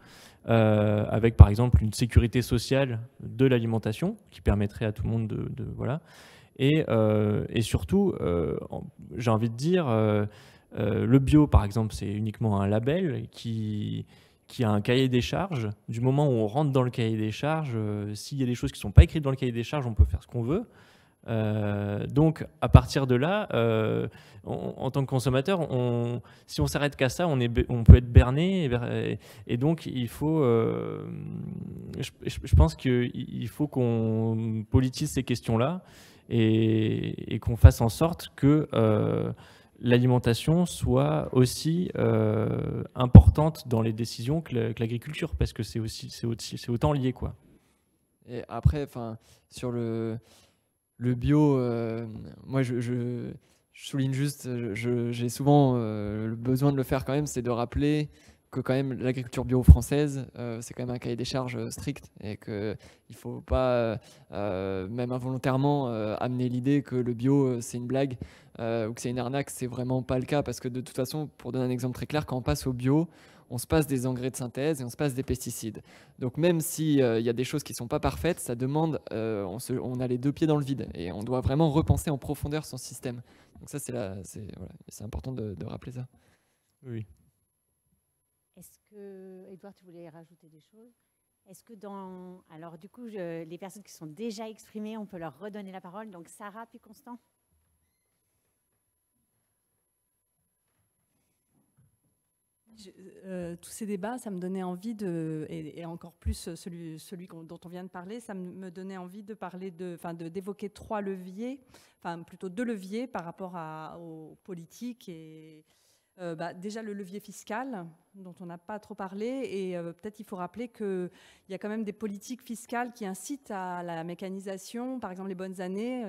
avec par exemple une sécurité sociale de l'alimentation qui permettrait à tout le monde voilà. Et surtout, j'ai envie de dire, le bio par exemple, c'est uniquement un label qui a un cahier des charges. Du moment où on rentre dans le cahier des charges, s'il y a des choses qui ne sont pas écrites dans le cahier des charges, on peut faire ce qu'on veut. Donc, à partir de là, en tant que consommateur, si on s'arrête qu'à ça, on peut être berné. Et donc, il faut, je pense qu'il faut qu'on politise ces questions-là et qu'on fasse en sorte que l'alimentation soit aussi importante dans les décisions que l'agriculture, parce que c'est autant lié, quoi. Et après, sur le bio, moi je souligne juste, j'ai souvent le besoin de le faire quand même, c'est de rappeler que quand même l'agriculture bio française, c'est quand même un cahier des charges strict, et qu'il ne faut pas, même involontairement, amener l'idée que le bio c'est une blague ou que c'est une arnaque. C'est vraiment pas le cas, parce que de toute façon, pour donner un exemple très clair, quand on passe au bio, on se passe des engrais de synthèse et on se passe des pesticides. Donc même s'il y a des choses qui ne sont pas parfaites, ça demande, on a les deux pieds dans le vide, et on doit vraiment repenser en profondeur son système. Donc ça, c'est important de rappeler ça. Oui. Est-ce que, Edouard, tu voulais rajouter des choses? Est-ce que alors du coup, les personnes qui sont déjà exprimées, on peut leur redonner la parole. Donc Sarah puis Constant. Tous ces débats, ça me donnait envie et encore plus celui dont on vient de parler, ça me donnait envie de parler d'évoquer 3 leviers, enfin plutôt 2 leviers par rapport aux politiques et déjà le levier fiscal dont on n'a pas trop parlé et peut-être il faut rappeler qu'il y a quand même des politiques fiscales qui incitent à la mécanisation. Par exemple, les bonnes années,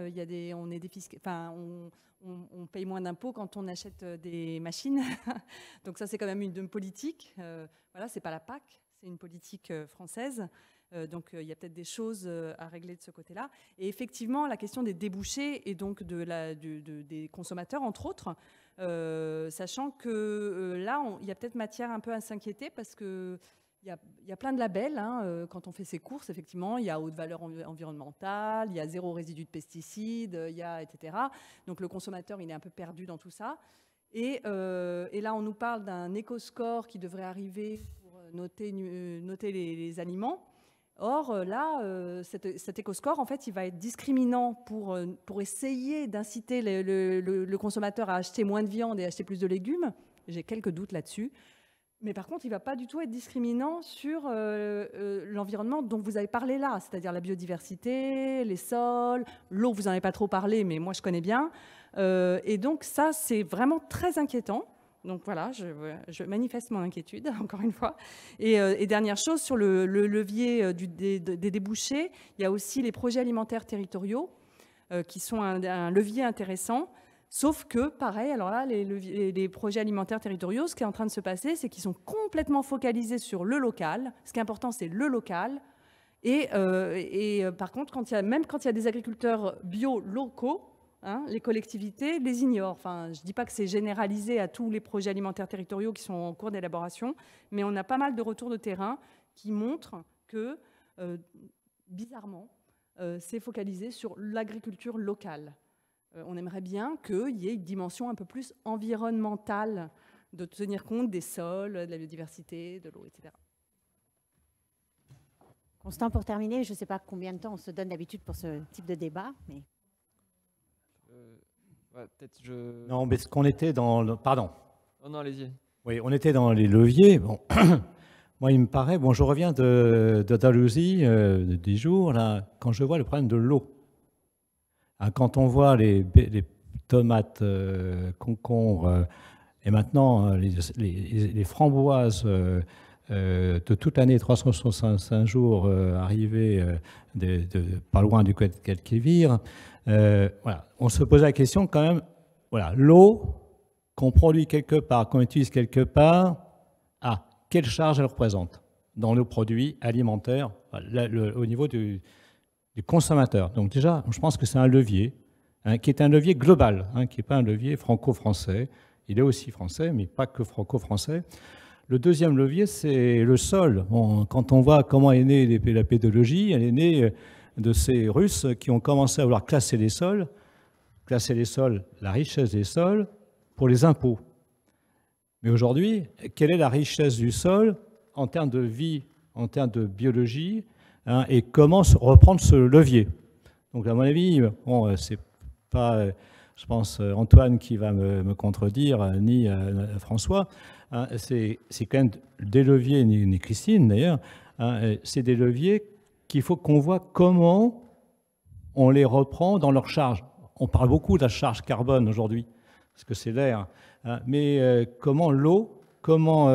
on paye moins d'impôts quand on achète des machines. Donc ça, c'est quand même une politique. Voilà, c'est pas la PAC, c'est une politique française. Donc il y a peut-être des choses à régler de ce côté-là. Et effectivement, la question des débouchés et donc des consommateurs, entre autres, sachant que là, il y a peut-être matière un peu à s'inquiéter parce que il y a plein de labels quand on fait ses courses, effectivement. Il y a haute valeur environnementale, il y a 0 résidu de pesticides, etc. Donc le consommateur, il est un peu perdu dans tout ça. Et là, on nous parle d'un éco-score qui devrait arriver pour noter les aliments. Or, là, cet éco-score, en fait, il va être discriminant pour essayer d'inciter le consommateur à acheter moins de viande et acheter plus de légumes. J'ai quelques doutes là-dessus. Mais par contre, il ne va pas du tout être discriminant sur l'environnement dont vous avez parlé là, c'est-à-dire la biodiversité, les sols, l'eau, vous n'en avez pas trop parlé, mais moi je connais bien. Et donc ça, c'est vraiment très inquiétant. Donc voilà, je manifeste mon inquiétude, encore une fois. Et dernière chose, sur le levier des débouchés, il y a aussi les projets alimentaires territoriaux qui sont un levier intéressant. Sauf que, pareil, alors là, les projets alimentaires territoriaux, ce qui est en train de se passer, c'est qu'ils sont complètement focalisés sur le local. Ce qui est important, c'est le local. Et par contre, même quand il y a des agriculteurs bio locaux, les collectivités les ignorent. Enfin, je ne dis pas que c'est généralisé à tous les projets alimentaires territoriaux qui sont en cours d'élaboration, mais on a pas mal de retours de terrain qui montrent que, bizarrement, c'est focalisé sur l'agriculture locale. On aimerait bien qu'il y ait une dimension un peu plus environnementale, de tenir compte des sols, de la biodiversité, de l'eau, etc. Constant, pour terminer, je ne sais pas combien de temps on se donne d'habitude pour ce type de débat, mais... Non, mais ce qu'on était dans... Pardon. Oh non, allez-y. Oui, on était dans les leviers. Bon. Moi, il me paraît... Bon, je reviens d'Andalousie, de 10 jours, là, quand je vois le problème de l'eau. Quand on voit les tomates, concombres et maintenant les framboises de toute l'année, 365 jours arrivés pas loin du Guadalquivir, voilà, on se pose la question quand même, voilà, l'eau qu'on produit quelque part, qu'on utilise quelque part, quelle charge elle représente dans nos produits alimentaires au niveau du consommateur. Donc déjà, je pense que c'est un levier, qui est un levier global, qui n'est pas un levier franco-français. Il est aussi français, mais pas que franco-français. Le deuxième levier, c'est le sol. Quand on voit comment est née la pédologie, elle est née de ces Russes qui ont commencé à vouloir classer les sols, la richesse des sols, pour les impôts. Mais aujourd'hui, quelle est la richesse du sol en termes de vie, en termes de biologie, et comment reprendre ce levier. Donc à mon avis, bon, c'est pas, je pense, Antoine qui va me contredire, ni François, c'est quand même des leviers, ni Christine d'ailleurs, c'est des leviers qu'il faut qu'on voit comment on les reprend dans leur charge. On parle beaucoup de la charge carbone aujourd'hui, parce que c'est l'air, mais comment l'eau, comment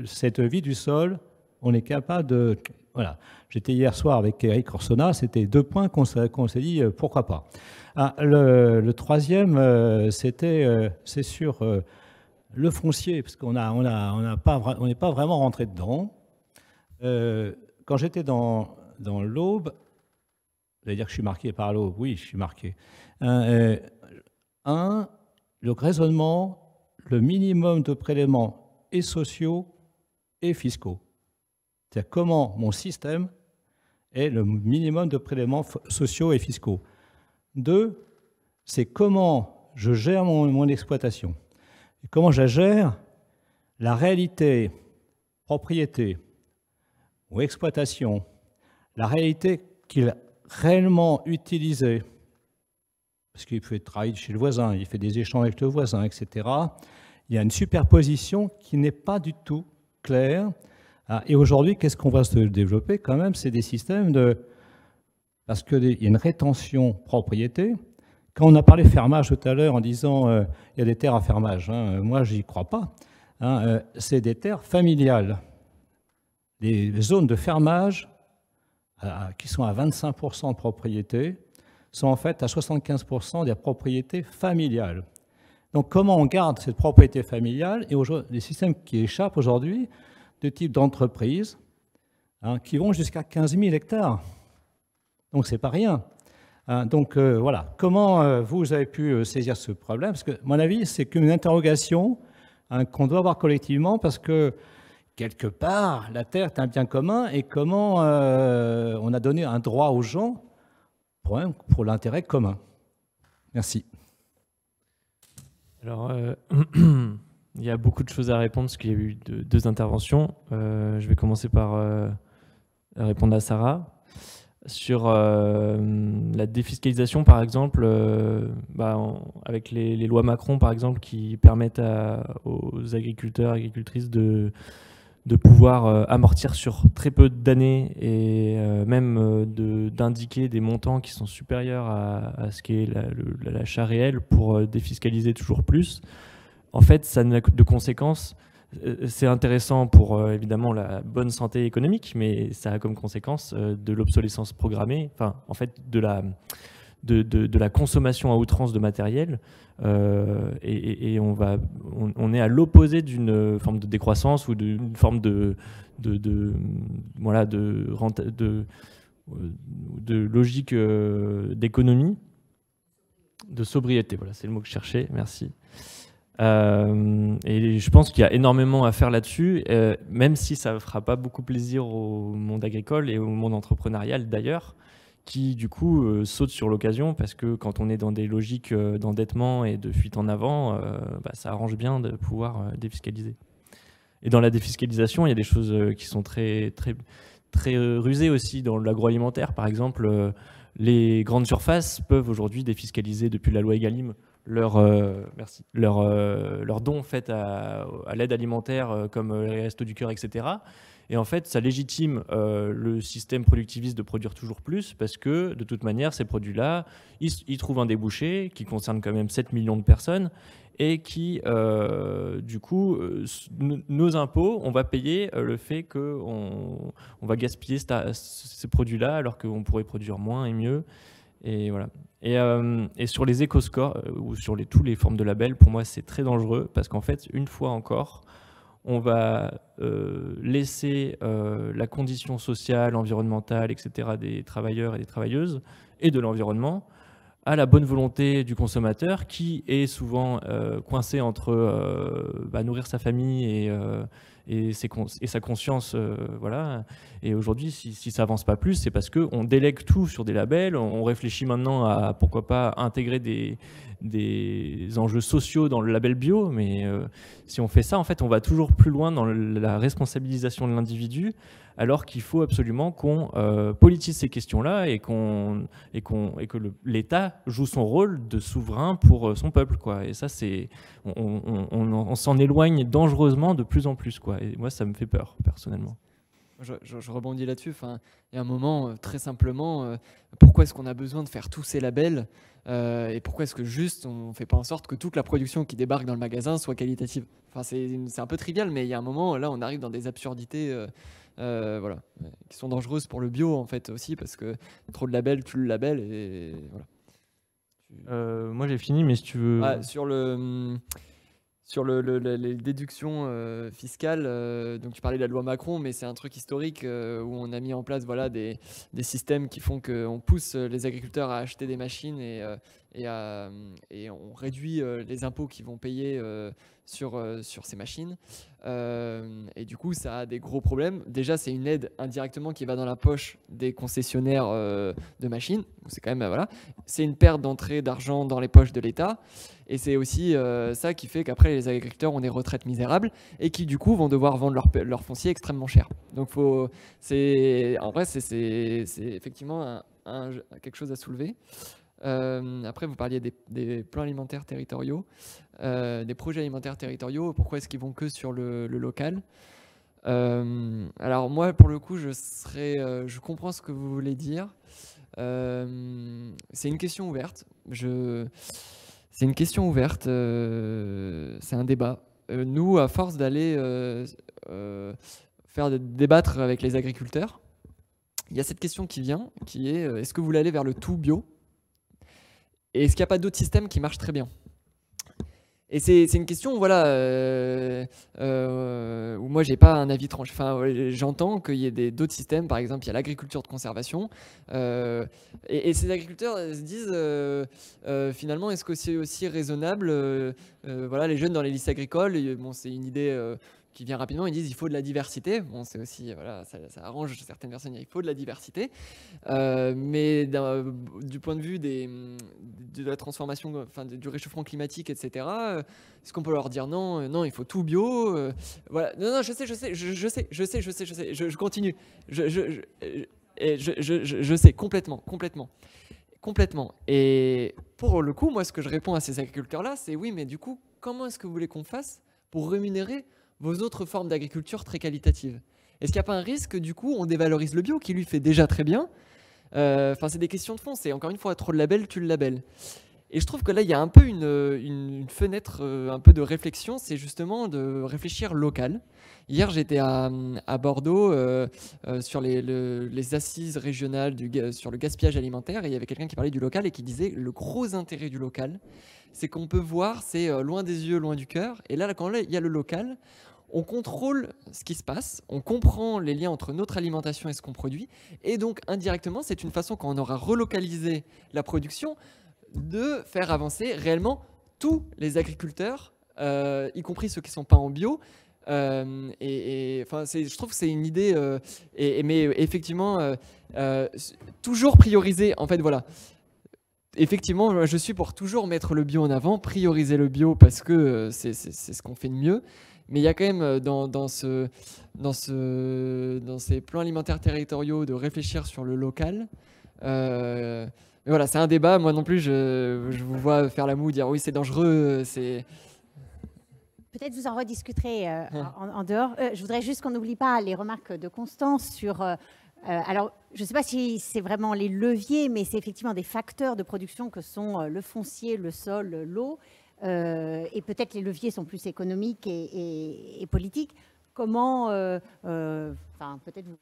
cette vie du sol, on est capable de... Voilà. J'étais hier soir avec Eric Orsona, c'était 2 points qu'on s'est dit pourquoi pas. Le troisième, c'est sur le foncier, parce qu'on n'est pas vraiment rentré dedans. Quand j'étais dans l'Aube, vous allez dire que je suis marqué par l'Aube, oui, je suis marqué. Le raisonnement, le minimum de prélèvements et sociaux et fiscaux. C'est-à-dire comment mon système est le minimum de prélèvements sociaux et fiscaux. 2, c'est comment je gère mon exploitation. Et comment je gère la réalité, propriété ou exploitation, la réalité qu'il a réellement utilisée, parce qu'il fait travailler chez le voisin, il fait des échanges avec le voisin, etc. il y a une superposition qui n'est pas du tout claire. Et aujourd'hui, qu'est-ce qu'on va se développer quand même? C'est des systèmes de... Parce qu'il y a une rétention propriété. Quand on a parlé fermage tout à l'heure en disant il y a des terres à fermage, hein, moi j'y crois pas. Hein, c'est des terres familiales. Les zones de fermage qui sont à 25% de propriété sont en fait à 75% des propriétés familiales. Donc comment on garde cette propriété familiale et les systèmes qui échappent aujourd'hui de type d'entreprise hein, qui vont jusqu'à 15 000 hectares. Donc c'est pas rien. Donc voilà, comment vous avez pu saisir ce problème? Parce que, à mon avis, c'est qu'une interrogation hein, qu'on doit avoir collectivement parce que, quelque part, la terre est un bien commun et comment on a donné un droit aux gens pour l'intérêt commun. Merci. Alors, il y a beaucoup de choses à répondre parce qu'il y a eu deux interventions. Je vais commencer par répondre à Sarah. Sur la défiscalisation, par exemple, avec les lois Macron, par exemple, qui permettent aux agriculteurs et agricultrices de pouvoir amortir sur très peu d'années et même d'indiquer des montants qui sont supérieurs à ce qu'est l'achat réel pour défiscaliser toujours plus. En fait, ça n'a de conséquences. C'est intéressant pour évidemment la bonne santé économique, mais ça a comme conséquence de l'obsolescence programmée, enfin en fait de la consommation à outrance de matériel, et on est à l'opposé d'une forme de décroissance ou d'une forme de logique d'économie, de sobriété. Voilà, c'est le mot que je cherchais. Merci. Et je pense qu'il y a énormément à faire là-dessus, même si ça ne fera pas beaucoup plaisir au monde agricole et au monde entrepreneurial d'ailleurs, qui du coup saute sur l'occasion parce que quand on est dans des logiques d'endettement et de fuite en avant, ça arrange bien de pouvoir défiscaliser. Et dans la défiscalisation, il y a des choses qui sont très, très, très rusées aussi dans l'agroalimentaire. Par exemple, les grandes surfaces peuvent aujourd'hui défiscaliser depuis la loi Egalim leurs dons faits à l'aide alimentaire comme les Restos du Cœur, etc. Et en fait, ça légitime le système productiviste de produire toujours plus parce que, de toute manière, ces produits-là, ils trouvent un débouché qui concerne quand même 7 millions de personnes et qui, du coup, nos impôts, on va payer le fait qu'on va gaspiller ces produits-là alors qu'on pourrait produire moins et mieux. Et voilà. Et sur les éco-scores ou sur toutes les formes de labels, pour moi, c'est très dangereux parce qu'en fait, une fois encore, on va laisser la condition sociale, environnementale, etc. des travailleurs et des travailleuses et de l'environnement à la bonne volonté du consommateur qui est souvent coincé entre nourrir sa famille et sa conscience. Voilà. Et aujourd'hui, si ça avance pas plus, c'est parce qu'on délègue tout sur des labels, on réfléchit maintenant à pourquoi pas intégrer des enjeux sociaux dans le label bio, mais si on fait ça, en fait, on va toujours plus loin dans la responsabilisation de l'individu, alors qu'il faut absolument qu'on politise ces questions-là et que l'État joue son rôle de souverain pour son peuple, quoi. Et ça, on s'en éloigne dangereusement de plus en plus, quoi. Et moi, ça me fait peur, personnellement. Je rebondis là-dessus. Enfin, il y a un moment, très simplement, pourquoi est-ce qu'on a besoin de faire tous ces labels et pourquoi est-ce que juste on ne fait pas en sorte que toute la production qui débarque dans le magasin soit qualitative? Enfin, c'est un peu trivial, mais il y a un moment, là, on arrive dans des absurdités voilà, qui sont dangereuses pour le bio, en fait, aussi, parce que trop de labels tue le label. Et voilà. Moi, j'ai fini, mais si tu veux... Sur les déductions fiscales, donc tu parlais de la loi Macron, mais c'est un truc historique où on a mis en place des systèmes qui font qu'on pousse les agriculteurs à acheter des machines et on réduit les impôts qu'ils vont payer sur ces machines. Et du coup, ça a des gros problèmes. Déjà, c'est une aide indirectement qui va dans la poche des concessionnaires de machines. C'est quand même, voilà. C'est une perte d'entrée d'argent dans les poches de l'État. Et c'est aussi ça qui fait qu'après, les agriculteurs ont des retraites misérables et qui, du coup, vont devoir vendre leur foncier extrêmement cher. Donc, en vrai, c'est effectivement quelque chose à soulever. Après, vous parliez des plans alimentaires territoriaux, des projets alimentaires territoriaux. Pourquoi est-ce qu'ils vont que sur le local? Alors moi, pour le coup, je comprends ce que vous voulez dire. C'est une question ouverte. C'est une question ouverte. C'est un débat. Nous, à force d'aller débattre avec les agriculteurs, il y a cette question qui vient, qui est est-ce que vous voulez aller vers le tout bio? Et est-ce qu'il n'y a pas d'autres systèmes qui marchent très bien? Et c'est une question, voilà, où moi j'ai pas un avis tranché. Enfin, j'entends qu'il y ait d'autres systèmes, par exemple, il y a l'agriculture de conservation, et ces agriculteurs se disent finalement, est-ce que c'est aussi raisonnable, voilà, les jeunes dans les lycées agricoles, bon, c'est une idée qui vient rapidement, ils disent il faut de la diversité. Bon, c'est aussi, voilà, ça arrange certaines personnes, il faut de la diversité. Mais du point de vue de la transformation, enfin, du réchauffement climatique, etc., est-ce qu'on peut leur dire non, non, il faut tout bio? Voilà. Non, je sais, je continue. Je sais, complètement. Et pour le coup, moi, ce que je réponds à ces agriculteurs-là, c'est oui, mais du coup, comment est-ce que vous voulez qu'on fasse pour rémunérer vos autres formes d'agriculture très qualitatives? Est-ce qu'il n'y a pas un risque, du coup, on dévalorise le bio qui lui fait déjà très bien? Enfin, c'est des questions de fond. C'est encore une fois, trop de labels, tu le labelles. Et je trouve que là, il y a un peu une fenêtre un peu de réflexion, c'est justement de réfléchir local. Hier, j'étais à Bordeaux sur les assises régionales sur le gaspillage alimentaire, et il y avait quelqu'un qui parlait du local et qui disait le gros intérêt du local, c'est qu'on peut voir, c'est loin des yeux, loin du cœur. Et là, quand il y a le local, on contrôle ce qui se passe, on comprend les liens entre notre alimentation et ce qu'on produit, et donc indirectement, c'est une façon, quand on aura relocalisé la production, de faire avancer réellement tous les agriculteurs, y compris ceux qui ne sont pas en bio. Je trouve que c'est une idée, mais effectivement, toujours prioriser, en fait, voilà. Effectivement, je suis pour toujours mettre le bio en avant, prioriser le bio parce que c'est ce qu'on fait de mieux. Mais il y a quand même dans ces plans alimentaires territoriaux de réfléchir sur le local. Mais voilà, c'est un débat. Moi non plus, je vous vois faire la moue, dire oui, c'est dangereux. Peut-être vous en rediscuterez en dehors. Je voudrais juste qu'on n'oublie pas les remarques de Constance sur... alors, je ne sais pas si c'est vraiment les leviers, mais c'est effectivement des facteurs de production que sont le foncier, le sol, l'eau. Et peut-être les leviers sont plus économiques et politiques. Comment... peut-être vous...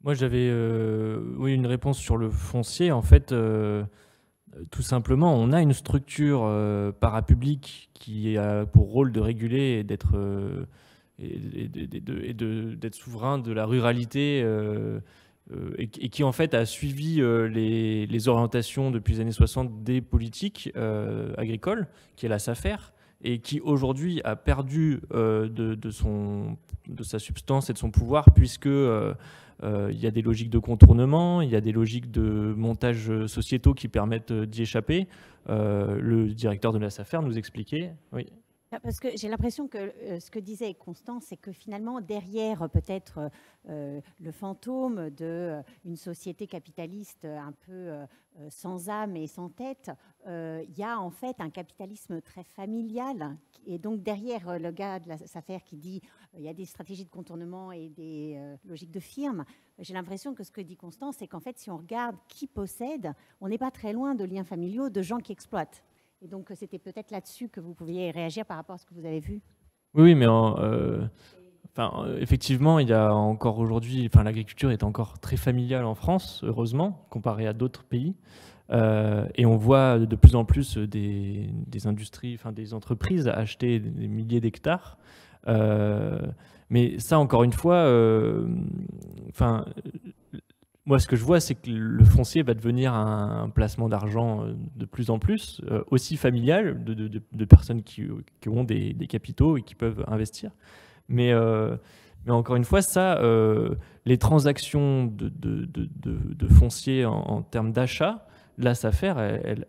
Moi, j'avais une réponse sur le foncier. En fait, tout simplement, on a une structure parapublique qui a pour rôle de réguler et d'être souverain de la ruralité et qui, en fait, a suivi les orientations depuis les années 60 des politiques agricoles, qui est la SAFER, et qui aujourd'hui a perdu de sa substance et de son pouvoir, puisque il y a des logiques de contournement, il y a des logiques de montage sociétaux qui permettent d'y échapper. Le directeur de la SAFER nous expliquait. Oui. Parce que j'ai l'impression que ce que disait Constance, c'est que finalement, derrière peut-être le fantôme d'une société capitaliste un peu sans âme et sans tête, il y a en fait un capitalisme très familial. Et donc derrière le gars de la SAFER qui dit il y a des stratégies de contournement et des logiques de firme, j'ai l'impression que ce que dit Constance, c'est qu'en fait, si on regarde qui possède, on n'est pas très loin de liens familiaux, de gens qui exploitent. Et donc, c'était peut-être là-dessus que vous pouviez réagir par rapport à ce que vous avez vu. Oui, mais effectivement, il y a encore aujourd'hui, l'agriculture est encore très familiale en France, heureusement, comparé à d'autres pays. Et on voit de plus en plus des industries, des entreprises acheter des milliers d'hectares. Mais ça, encore une fois, moi, ce que je vois, c'est que le foncier va devenir un placement d'argent de plus en plus, aussi familial, de personnes qui ont des capitaux et qui peuvent investir. Mais encore une fois, ça, les transactions de foncier en termes d'achat, la SAFER,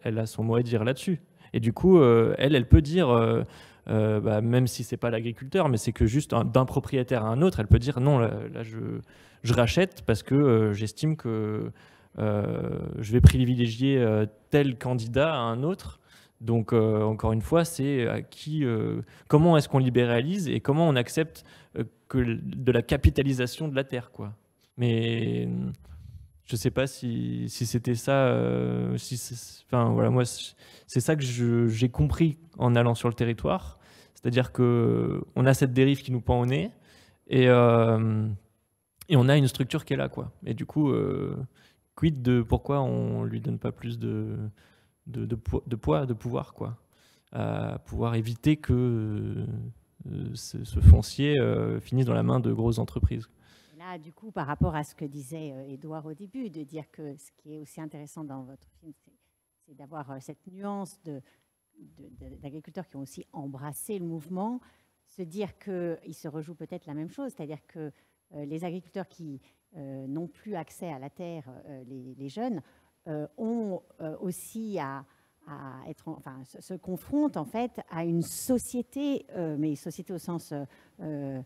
elle a son mot à dire là-dessus. Et du coup, elle peut dire... même si c'est pas l'agriculteur, mais c'est que juste d'un propriétaire à un autre, elle peut dire non, là je rachète parce que j'estime que je vais privilégier tel candidat à un autre. Donc, encore une fois, c'est comment est-ce qu'on libéralise et comment on accepte de la capitalisation de la terre, quoi. Mais je ne sais pas si c'était ça. Enfin, voilà, moi, c'est ça que j'ai compris en allant sur le territoire. C'est-à-dire qu'on a cette dérive qui nous pend au nez et on a une structure qui est là, quoi. Et du coup, quid de pourquoi on ne lui donne pas plus de poids, de pouvoir, quoi, à pouvoir éviter que ce foncier finisse dans la main de grosses entreprises. Là, du coup, par rapport à ce que disait Édouard au début, de dire que ce qui est aussi intéressant dans votre film, c'est d'avoir cette nuance d'agriculteurs qui ont aussi embrassé le mouvement, se dire qu'il se rejoue peut-être la même chose, c'est-à-dire que les agriculteurs qui n'ont plus accès à la terre, les jeunes, ont aussi se confrontent en fait à une société, mais société au sens le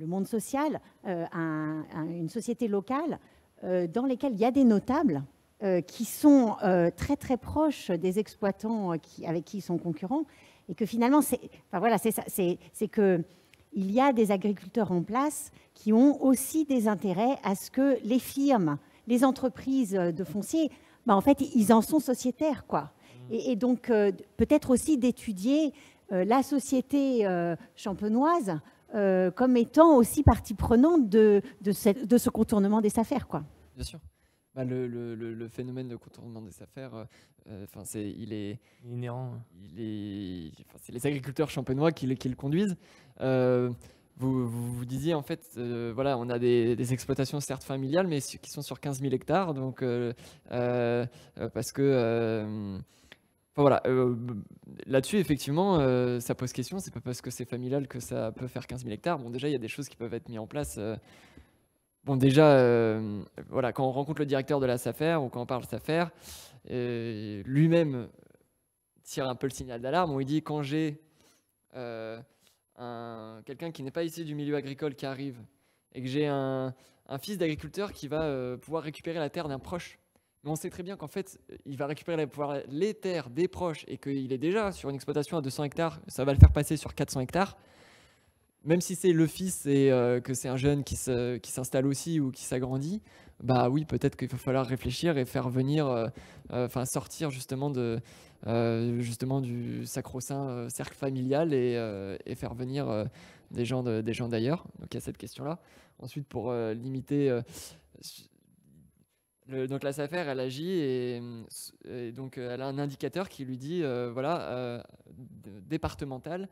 monde social, une société locale dans laquelle il y a des notables qui sont très très proches des exploitants avec qui ils sont concurrents, et que finalement c'est que il y a des agriculteurs en place qui ont aussi des intérêts à ce que les firmes, les entreprises de foncier, en fait, ils en sont sociétaires, quoi. Et donc, peut-être aussi d'étudier la société champenoise comme étant aussi partie prenante de ce contournement des affaires, quoi. Bien sûr. Le phénomène de contournement des affaires, il est inhérent. C'est les agriculteurs champenois qui le conduisent. Vous disiez, en fait, voilà, on a des exploitations certes familiales, mais qui sont sur 15 000 hectares. Donc, parce que... voilà, là-dessus, effectivement, ça pose question. C'est pas parce que c'est familial que ça peut faire 15 000 hectares. Bon, déjà, il y a des choses qui peuvent être mises en place. Bon, déjà, voilà, quand on rencontre le directeur de la SAFER ou quand on parle SAFER, lui-même tire un peu le signal d'alarme où il dit, quand j'ai quelqu'un qui n'est pas issu du milieu agricole qui arrive et que j'ai un fils d'agriculteur qui va pouvoir récupérer la terre d'un proche, mais on sait très bien qu'en fait, il va récupérer les terres des proches et qu'il est déjà sur une exploitation à 200 hectares, ça va le faire passer sur 400 hectares. Même si c'est le fils et que c'est un jeune qui s'installe aussi ou qui s'agrandit, bah oui, peut-être qu'il va falloir réfléchir et faire venir, sortir justement du sacro-saint cercle familial et faire venir des gens d'ailleurs. Donc il y a cette question-là. Ensuite, pour limiter... donc la SAFER, elle agit et donc elle a un indicateur qui lui dit, départemental,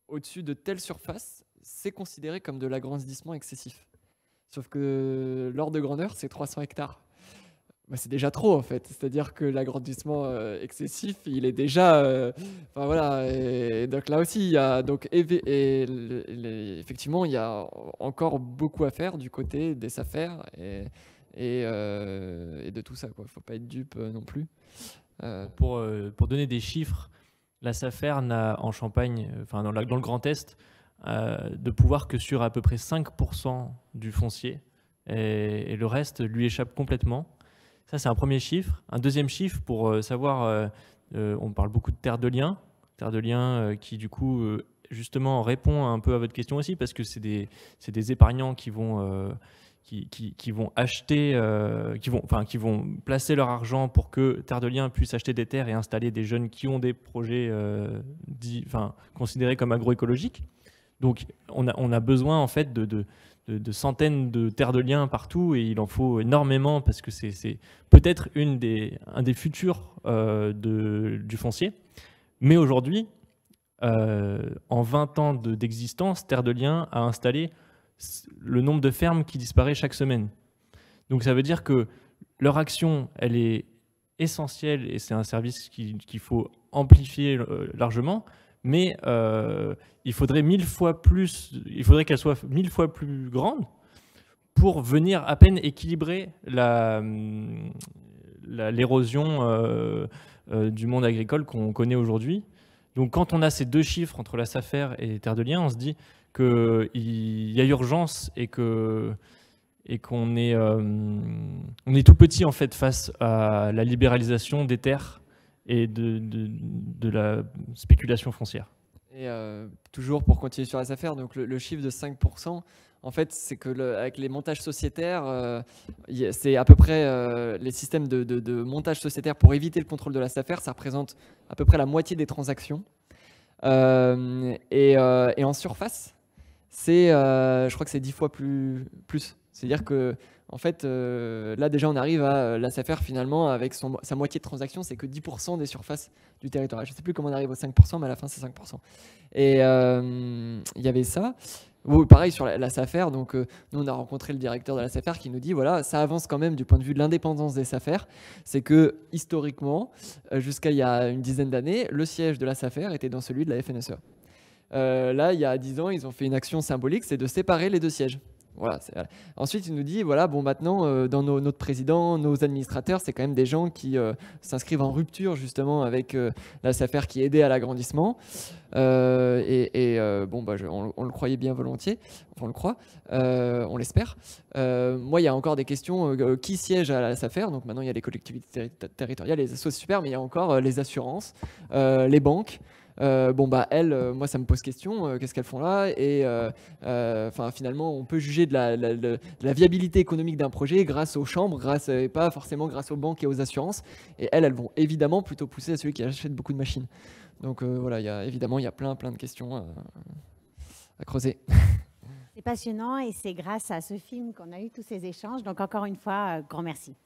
au-dessus de telle surface, c'est considéré comme de l'agrandissement excessif. Sauf que l'ordre de grandeur, c'est 300 hectares. Bah, c'est déjà trop, en fait. C'est-à-dire que l'agrandissement excessif, il est déjà... voilà. Et donc là aussi, il y a... effectivement, il y a encore beaucoup à faire du côté des SAFER et de tout ça, quoi. Il ne faut pas être dupe non plus. Pour donner des chiffres, la SAFER n'a en Champagne, dans le Grand Est, de pouvoir que sur à peu près 5% du foncier, et le reste lui échappe complètement. Ça, c'est un premier chiffre. Un deuxième chiffre pour savoir, on parle beaucoup de terre de liens qui du coup justement répond un peu à votre question aussi, parce que c'est des épargnants qui vont acheter, qui vont placer leur argent pour que Terre de Liens puisse acheter des terres et installer des jeunes qui ont des projets considérés comme agroécologiques. Donc on a besoin en fait de centaines de Terres de Liens partout, et il en faut énormément parce que c'est peut-être un des futurs du foncier. Mais aujourd'hui, en 20 ans d'existence, Terre de Liens a installé le nombre de fermes qui disparaît chaque semaine. Donc ça veut dire que leur action, elle est essentielle et c'est un service qu'il faut amplifier largement, mais il faudrait qu'elle soit 1000 fois plus grande pour venir à peine équilibrer l'érosion du monde agricole qu'on connaît aujourd'hui. Donc quand on a ces deux chiffres entre la SAFER et Terre de Liens, on se dit qu'il y a urgence et que et qu'on est, on est tout petit en fait face à la libéralisation des terres et de la spéculation foncière. Et toujours pour continuer sur la SAFER, donc le chiffre de 5%, en fait, c'est que avec les montages sociétaires, c'est à peu près les systèmes de montage sociétaire pour éviter le contrôle de la SAFER, ça représente à peu près la moitié des transactions. Et en surface, je crois que c'est 10 fois plus. C'est-à-dire que, en fait, là déjà on arrive à la SAFER finalement avec sa moitié de transactions, c'est que 10% des surfaces du territoire. Je ne sais plus comment on arrive aux 5%, mais à la fin c'est 5%. Et il y avait ça. Pareil sur la SAFER, donc nous on a rencontré le directeur de la SAFER qui nous dit voilà, ça avance quand même du point de vue de l'indépendance des SAFER. C'est que historiquement, jusqu'à il y a une dizaine d'années, le siège de la SAFER était dans celui de la FNSE. Là, il y a 10 ans, ils ont fait une action symbolique, c'est de séparer les deux sièges. Voilà. Ensuite, il nous dit voilà, bon, maintenant, dans notre président, nos administrateurs, c'est quand même des gens qui s'inscrivent en rupture justement avec la SAFER qui aidait à l'agrandissement. Bon, on le croyait bien volontiers, enfin, on le croit, on l'espère. Moi, il y a encore des questions qui siège à la SAFER. Donc maintenant, il y a les collectivités territoriales, les assos, c'est super, mais il y a encore les assurances, les banques. Moi, ça me pose question. Qu'est-ce qu'elles font là? Et finalement, on peut juger de la viabilité économique d'un projet grâce aux chambres, et pas forcément grâce aux banques et aux assurances. Et elles vont évidemment plutôt pousser à celui qui achète beaucoup de machines. Donc voilà, il y a plein de questions à creuser. C'est passionnant et c'est grâce à ce film qu'on a eu tous ces échanges. Donc encore une fois, grand merci.